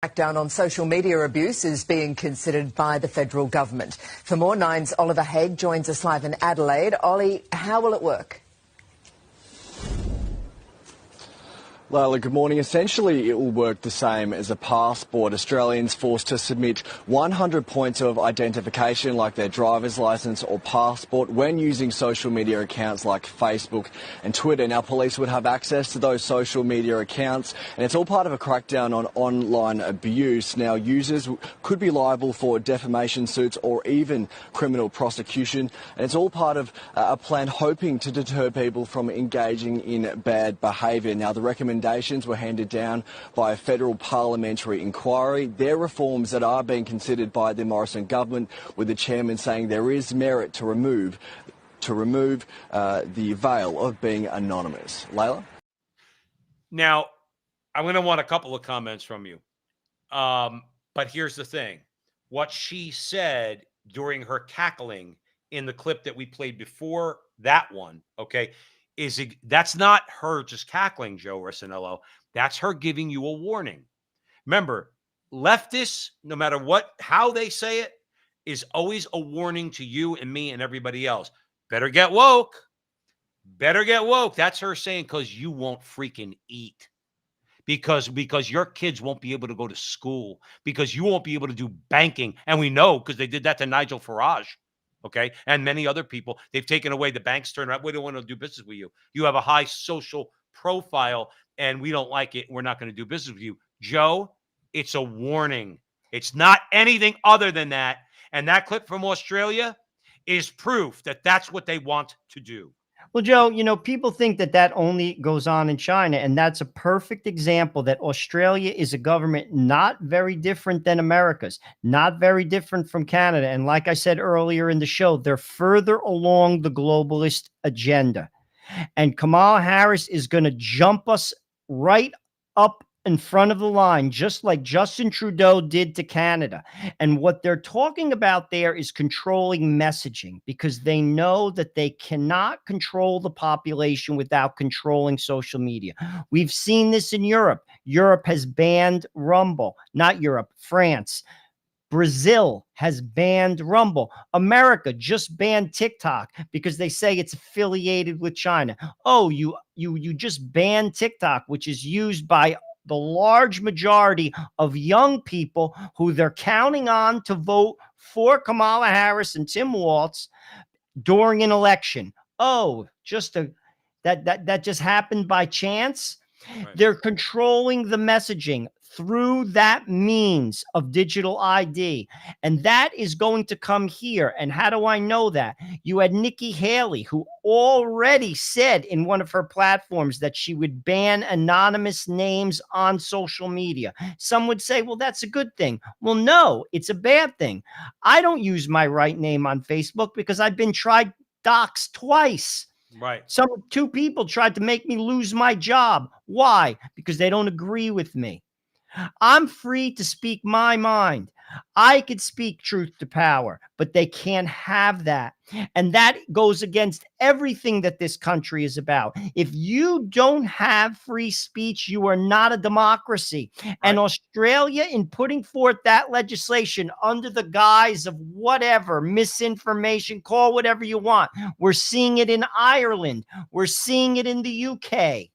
Crackdown on social media abuse is being considered by the federal government. For more, Nine's Oliver Haig joins us live in Adelaide. Ollie, how will it work? Layla, good morning. Essentially, it will work the same as a passport. Australians forced to submit 100 points of identification, like their driver's licence or passport, when using social media accounts like Facebook and Twitter. Now, police would have access to those social media accounts, and it's all part of a crackdown on online abuse. Now, users could be liable for defamation suits or even criminal prosecution, and it's all part of a plan hoping to deter people from engaging in bad behaviour. Now, the recommendations were handed down by a federal parliamentary inquiry. They're reforms that are being considered by the Morrison government, with the chairman saying there is merit to remove the veil of being anonymous. Layla? Now, I'm going to want a couple of comments from you. But here's the thing. What she said during her cackling in the clip that we played before that one, okay, that's not her just cackling, Joe Resinello. That's her giving you a warning. Remember, leftists, no matter how they say it, is always a warning to you and me and everybody else. Better get woke. Better get woke. That's her saying, because you won't freaking eat. Because your kids won't be able to go to school. Because you won't be able to do banking. And we know, because they did that to Nigel Farage. Okay. And many other people. They've taken away the banks, turn around. We don't want to do business with you. You have a high social profile and we don't like it. We're not going to do business with you. Joe, it's a warning. It's not anything other than that. And that clip from Australia is proof that that's what they want to do. Well, Joe, people think that only goes on in China, and that's a perfect example that Australia is a government not very different than America's, not very different from Canada. And like I said earlier in the show, they're further along the globalist agenda. And Kamala Harris is going to jump us right up in front of the line, just like Justin Trudeau did to Canada. And what they're talking about there is controlling messaging, because they know that they cannot control the population without controlling social media. We've seen this in Europe. Europe has banned Rumble, not Europe, France. Brazil has banned Rumble. America just banned TikTok because they say it's affiliated with China. Oh, you just banned TikTok, which is used by the large majority of young people who they're counting on to vote for Kamala Harris and Tim Walz during an election. Oh, that just happened by chance. Right. They're controlling the messaging through that means of digital ID. And that is going to come here. And how do I know that? You had Nikki Haley, who already said in one of her platforms that she would ban anonymous names on social media. Some would say, well, that's a good thing. Well, no, it's a bad thing. I don't use my right name on Facebook because I've been tried doxxed twice. Right. Two people tried to make me lose my job. Why? Because they don't agree with me. I'm free to speak my mind. I could speak truth to power, but they can't have that. And that goes against everything that this country is about. If you don't have free speech, you are not a democracy. Right. And Australia, in putting forth that legislation under the guise of whatever, misinformation, call whatever you want. We're seeing it in Ireland. We're seeing it in the UK.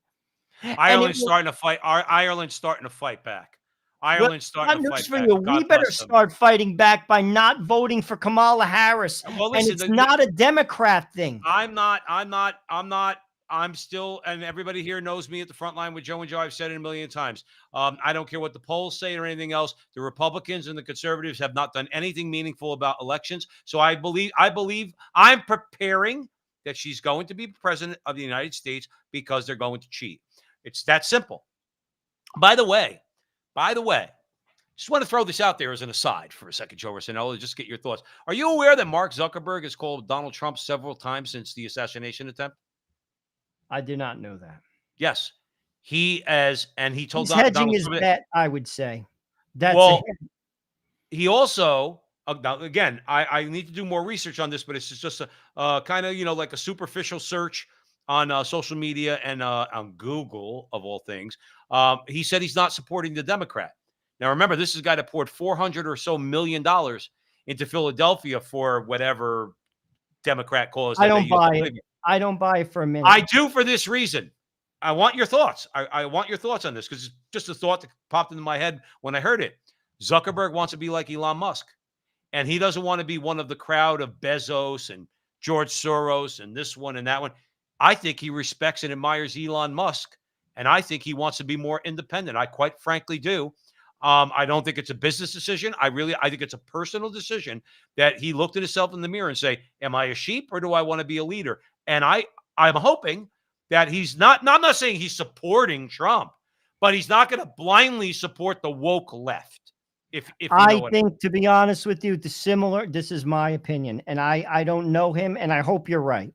Ireland's starting to fight. Ireland's starting to fight back. Ireland's starting to fight back. We better start fighting back by not voting for Kamala Harris. Well, listen, and it's not a Democrat thing. I'm not I'm still, and everybody here knows me at the front line with Joe and Joe. I've said it a million times. I don't care what the polls say or anything else. The Republicans and the conservatives have not done anything meaningful about elections. So I believe I'm preparing that she's going to be president of the United States because they're going to cheat. It's that simple. By the way, just want to throw this out there as an aside for a second, Joe Rossinello, just get your thoughts. Are you aware that Mark Zuckerberg has called Donald Trump several times since the assassination attempt? I did not know that. Yes. He told He's hedging Donald his Trump. bet, I would say. That's Well, he also, now again, I need to do more research on this, but it's just a kind of, like a superficial search on social media and on Google, of all things. He said he's not supporting the Democrat. Now, remember, this is a guy that poured $400 or so million into Philadelphia for whatever Democrat cause. I don't buy it. I don't buy it for a minute. I do for this reason. I want your thoughts. I want your thoughts on this because it's just a thought that popped into my head when I heard it. Zuckerberg wants to be like Elon Musk, and he doesn't want to be one of the crowd of Bezos and George Soros and this one and that one. I think he respects and admires Elon Musk, and I think he wants to be more independent. I quite frankly do. I don't think it's a business decision. I think it's a personal decision that he looked at himself in the mirror and say, am I a sheep or do I want to be a leader? And I'm hoping that he's not, now I'm not saying he's supporting Trump, but he's not going to blindly support the woke left. If you know to be honest with you, this is my opinion, and I don't know him, and I hope you're right.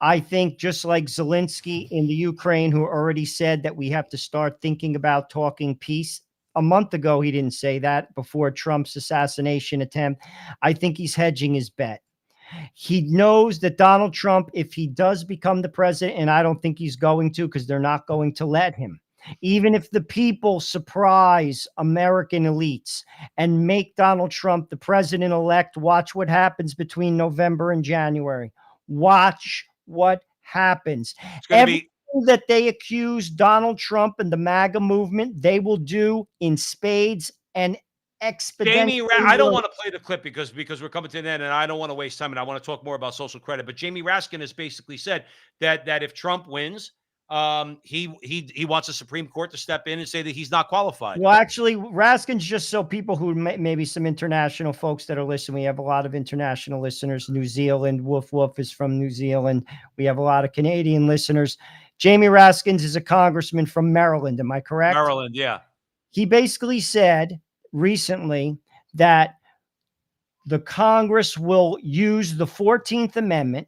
I think just like Zelensky in the Ukraine, who already said that we have to start thinking about talking peace. A month ago, he didn't say that before Trump's assassination attempt. I think he's hedging his bet. He knows that Donald Trump, if he does become the president, and I don't think he's going to because they're not going to let him, even if the people surprise American elites and make Donald Trump the president-elect, watch what happens between November and January. Watch what happens. Everything that they accuse Donald Trump and the MAGA movement, they will do in spades and exponentially. I don't want to play the clip because we're coming to an end, and I don't want to waste time, and I want to talk more about social credit. But Jamie Raskin has basically said that if Trump wins, he wants the Supreme Court to step in and say that he's not qualified. Well, actually, Raskin's just so people who maybe some international folks that are listening. We have a lot of international listeners. New Zealand, Woof Woof is from New Zealand. We have a lot of Canadian listeners. Jamie Raskins is a congressman from Maryland. Am I correct? Maryland, yeah. He basically said recently that the Congress will use the 14th Amendment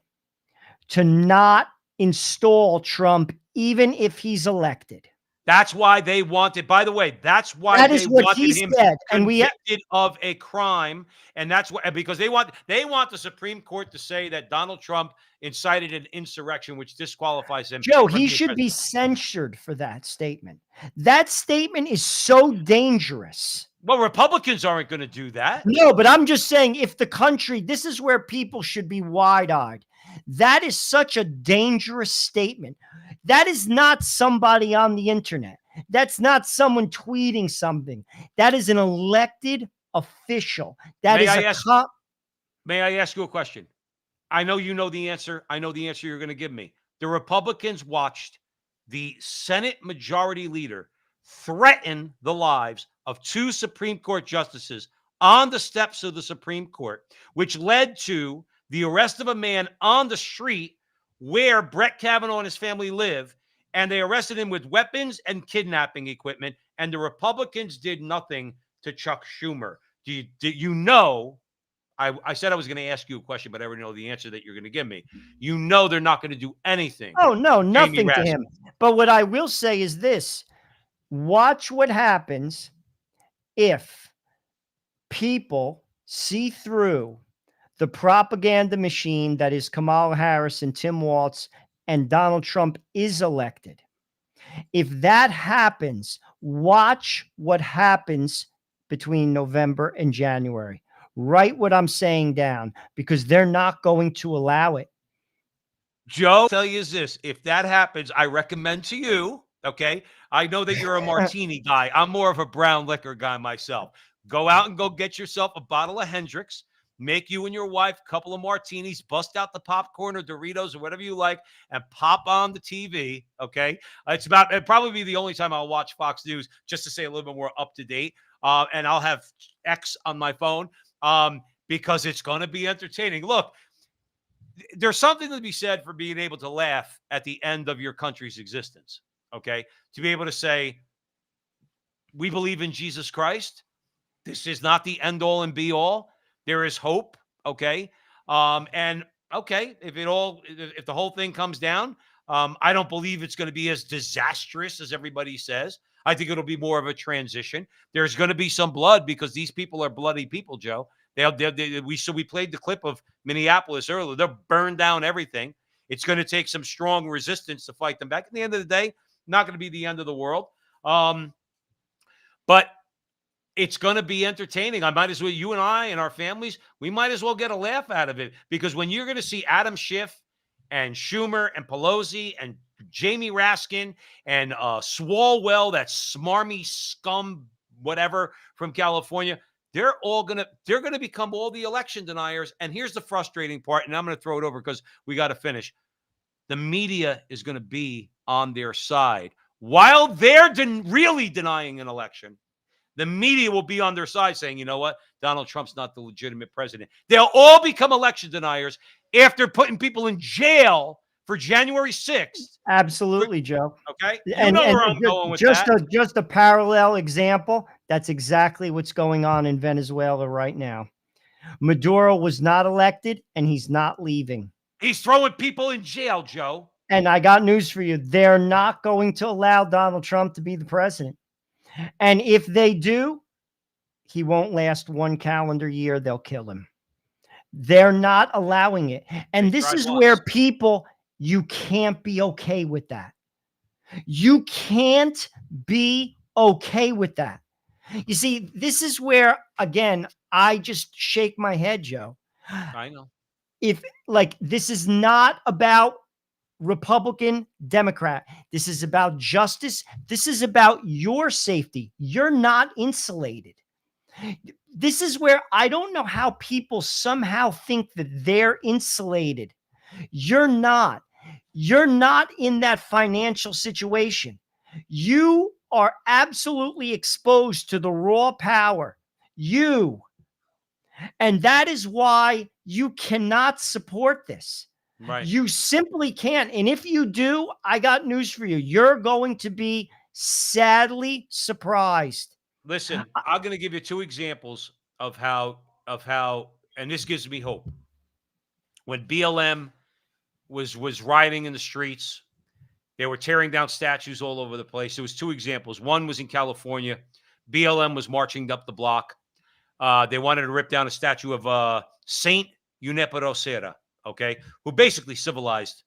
to not install Trump even if he's elected. That's why they wanted, by the way, that's why that they is what wanted he him said. convicted of a crime. And that's why, because they want the Supreme Court to say that Donald Trump incited an insurrection, which disqualifies him. Joe, he should be censured for that statement. That statement is so dangerous. Well, Republicans aren't going to do that. No, but I'm just saying, if the country, this is where people should be wide-eyed. That is such a dangerous statement. That is not somebody on the internet. That's not someone tweeting something. That is an elected official. May I ask you a question? I know you know the answer. I know the answer you're going to give me. The Republicans watched the Senate Majority Leader threaten the lives of 2 Supreme Court justices on the steps of the Supreme Court, which led to the arrest of a man on the street where Brett Kavanaugh and his family live, and they arrested him with weapons and kidnapping equipment, and the Republicans did nothing to Chuck Schumer. I said I was going to ask you a question, but I already know the answer that you're going to give me. You know they're not going to do anything. Oh, no, nothing to him. But what I will say is this. Watch what happens if people see through the propaganda machine that is Kamala Harris and Tim Walz, and Donald Trump is elected. If that happens, watch what happens between November and January. Write what I'm saying down, because they're not going to allow it. Joe, I'll tell you this. If that happens, I recommend to you, okay? I know that you're a martini guy. I'm more of a brown liquor guy myself. Go out and go get yourself a bottle of Hendrick's. make you and your wife a couple of martinis, bust out the popcorn or Doritos or whatever you like, and pop on the TV. Okay. It'd probably be the only time I'll watch Fox News just to stay a little bit more up to date. And I'll have X on my phone because it's going to be entertaining. Look, there's something to be said for being able to laugh at the end of your country's existence. Okay. To be able to say, we believe in Jesus Christ. This is not the end all and be all. There is hope. Okay. And okay, if the whole thing comes down, I don't believe it's going to be as disastrous as everybody says. I think it'll be more of a transition. There's going to be some blood because these people are bloody people, Joe. We played the clip of Minneapolis earlier. They'll burn down everything. It's going to take some strong resistance to fight them back. At the end of the day, not going to be the end of the world. But it's going to be entertaining. I might as well, you and I and our families, we might as well get a laugh out of it, because when you're going to see Adam Schiff and Schumer and Pelosi and Jamie Raskin and Swalwell, that smarmy scum, whatever, from California, they're going to become all the election deniers. And here's the frustrating part, and I'm going to throw it over because we got to finish. The media is going to be on their side while they're really denying an election. The media will be on their side saying, you know what? Donald Trump's not the legitimate president. They'll all become election deniers after putting people in jail for January 6th. Absolutely, Joe. Okay. You know where I'm going with that. Just a parallel example. That's exactly what's going on in Venezuela right now. Maduro was not elected and he's not leaving. He's throwing people in jail, Joe. And I got news for you. They're not going to allow Donald Trump to be the president. And if they do, he won't last one calendar year. They'll kill him. They're not allowing it. And this is where people, you can't be okay with that. You can't be okay with that. You see, this is where, again, I just shake my head, Joe. I know. This is not about Republican, Democrat. This is about justice. This is about your safety. You're not insulated. This is where I don't know how people somehow think that they're insulated. You're not. You're not in that financial situation. You are absolutely exposed to the raw power. And that is why you cannot support this. Right. You simply can't. And if you do, I got news for you. You're going to be sadly surprised. Listen, I'm going to give you two examples of how, and this gives me hope. When BLM was rioting in the streets, they were tearing down statues all over the place. There was two examples. One was in California. BLM was marching up the block. They wanted to rip down a statue of Saint Junipero Serra, okay, who basically civilized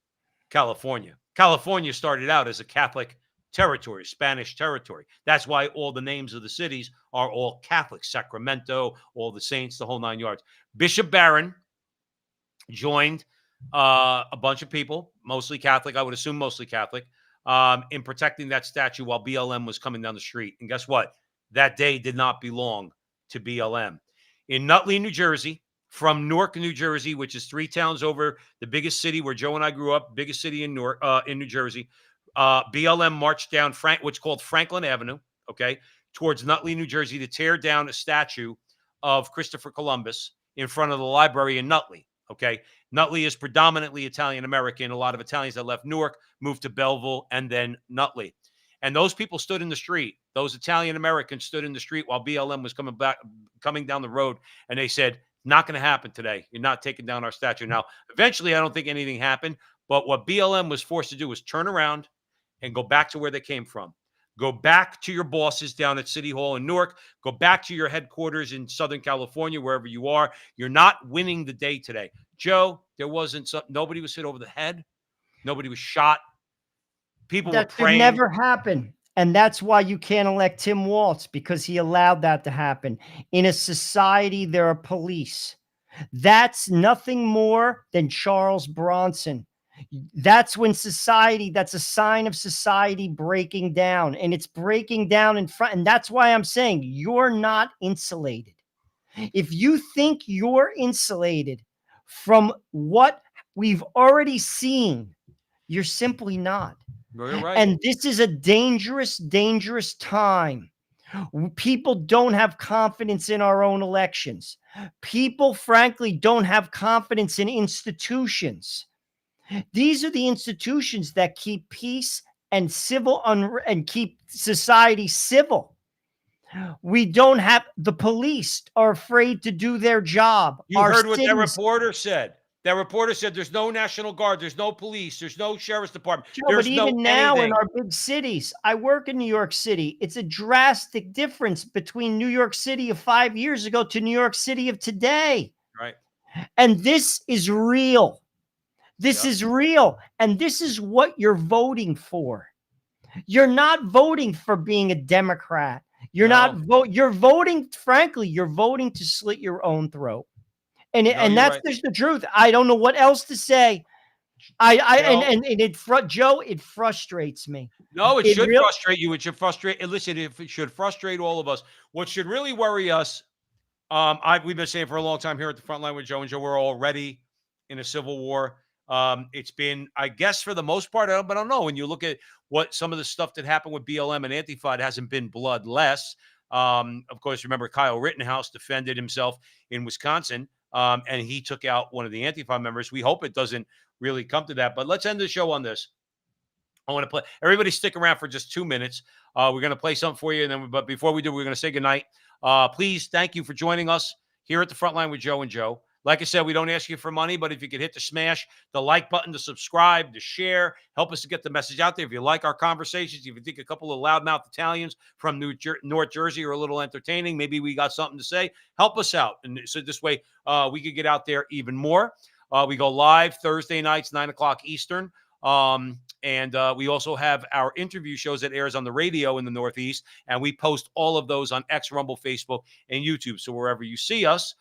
California. California started out as a Catholic territory, Spanish territory. That's why all the names of the cities are all Catholic. Sacramento, all the saints, the whole 9 yards. Bishop Barron joined a bunch of people, mostly Catholic, I would assume mostly Catholic, in protecting that statue while BLM was coming down the street. And guess what? That day did not belong to BLM. In Nutley, New Jersey, from Newark, New Jersey, which is 3 towns over the biggest city where Joe and I grew up, biggest city in Newark, in New Jersey, BLM marched down what's called Franklin Avenue, okay, towards Nutley, New Jersey, to tear down a statue of Christopher Columbus in front of the library in Nutley, okay? Nutley is predominantly Italian-American. A lot of Italians that left Newark moved to Belleville and then Nutley. And those people stood in the street. Those Italian-Americans stood in the street while BLM was coming down the road, and they said, not going to happen today. You're not taking down our statue. Now, eventually, I don't think anything happened, but what BLM was forced to do was turn around and go back to where they came from. Go back to your bosses down at City Hall in Newark. Go back to your headquarters in Southern California, wherever you are. You're not winning the day today. Joe, nobody was hit over the head. Nobody was shot. People were praying. That never happened. And that's why you can't elect Tim Walz, because he allowed that to happen. In a society, there are police. That's nothing more than Charles Bronson. That's when that's a sign of society breaking down, and it's breaking down in front. And that's why I'm saying you're not insulated. If you think you're insulated from what we've already seen, you're simply not. You're right. And this is a dangerous, dangerous time. People don't have confidence in our own elections. People, frankly, don't have confidence in institutions. These are the institutions that keep peace and and keep society civil. We don't have, the police are afraid to do their job. You heard what that reporter said. That reporter said there's no National Guard, there's no police, there's no sheriff's department. But even now in our big cities, I work in New York City. It's a drastic difference between New York City of 5 years ago to New York City of today. Right. And this is real. This is real. And this is what you're voting for. You're not voting for being a Democrat. You're you're voting, frankly, you're voting to slit your own throat. And that's just the truth. I don't know what else to say. It frustrates me. No, it should frustrate you. It should frustrate. Listen, it should frustrate all of us. What should really worry us, we've been saying for a long time here at the Frontline with Joe and Joe, we're already in a civil war. It's been, I guess, for the most part, but I don't know. When you look at what some of the stuff that happened with BLM and Antifa, it hasn't been bloodless. Of course, remember Kyle Rittenhouse defended himself in Wisconsin. And he took out one of the Antifa members. We hope it doesn't really come to that. But let's end the show on this. I want to play. Everybody stick around for just 2 minutes. We're going to play something for you. But before we do, we're going to say goodnight. Please, thank you for joining us here at the Frontline with Joe and Joe. Like I said, we don't ask you for money, but if you could hit the like button, to subscribe, to share, help us to get the message out there. If you like our conversations, if you think a couple of loudmouth Italians from North Jersey are a little entertaining, maybe we got something to say, help us out. And so this way we could get out there even more. We go live Thursday nights, 9 o'clock Eastern. And we also have our interview shows that airs on the radio in the Northeast. And we post all of those on X, Rumble, Facebook, and YouTube. So wherever you see us,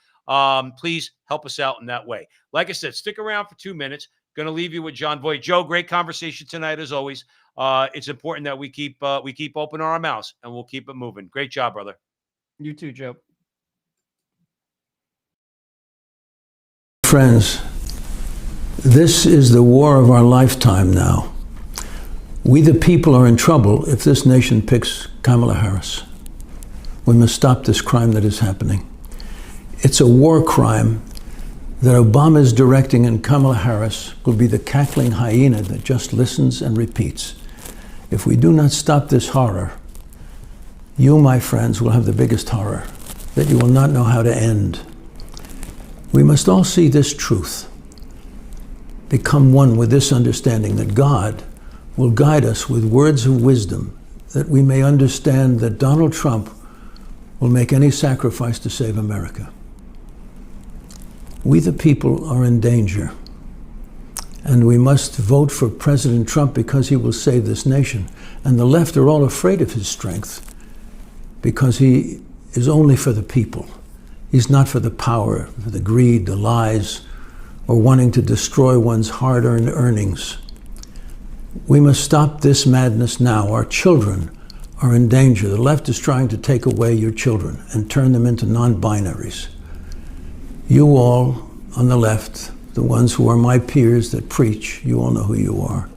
please help us out in that way. Like I said, stick around for 2 minutes. Going to leave you with John Voight. Joe, great conversation tonight as always. It's important that we keep open our mouths and we'll keep it moving. Great job, brother. You too, Joe. Friends, this is the war of our lifetime now. We the people are in trouble if this nation picks Kamala Harris. We must stop this crime that is happening. It's a war crime that Obama is directing, and Kamala Harris will be the cackling hyena that just listens and repeats. If we do not stop this horror, you, my friends, will have the biggest horror that you will not know how to end. We must all see this truth, become one with this understanding that God will guide us with words of wisdom, that we may understand that Donald Trump will make any sacrifice to save America. We the people are in danger, and we must vote for President Trump because he will save this nation. And the left are all afraid of his strength because he is only for the people. He's not for the power, for the greed, the lies, or wanting to destroy one's hard-earned earnings. We must stop this madness now. Our children are in danger. The left is trying to take away your children and turn them into non-binaries. You all on the left, the ones who are my peers that preach, you all know who you are.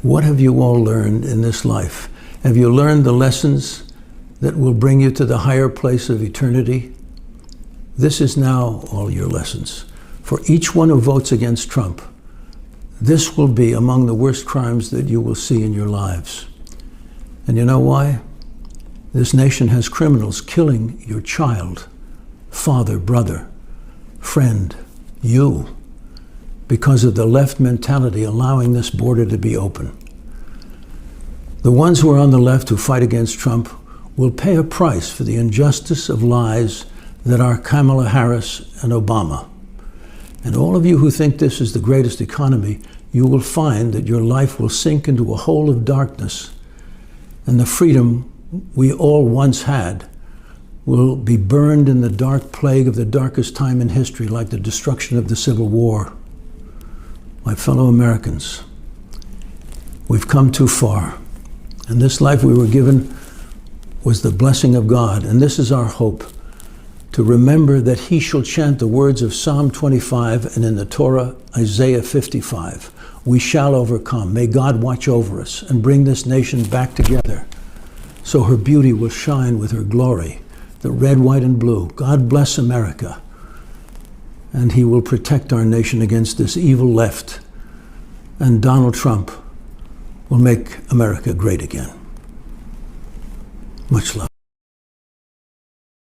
What have you all learned in this life? Have you learned the lessons that will bring you to the higher place of eternity? This is now all your lessons. For each one who votes against Trump, this will be among the worst crimes that you will see in your lives. And you know why? This nation has criminals killing your child, father, brother, friend, you, because of the left mentality allowing this border to be open. The ones who are on the left who fight against Trump will pay a price for the injustice of lies that are Kamala Harris and Obama. And all of you who think this is the greatest economy, you will find that your life will sink into a hole of darkness, and the freedom we all once had will be burned in the dark plague of the darkest time in history, like the destruction of the Civil War. My fellow Americans, we've come too far, and this life we were given was the blessing of God, and this is our hope, to remember that he shall chant the words of Psalm 25 and in the Torah, Isaiah 55. We shall overcome. May God watch over us and bring this nation back together so her beauty will shine with her glory, the red, white, and blue. God bless America, and he will protect our nation against this evil left, and Donald Trump will make America great again. Much love.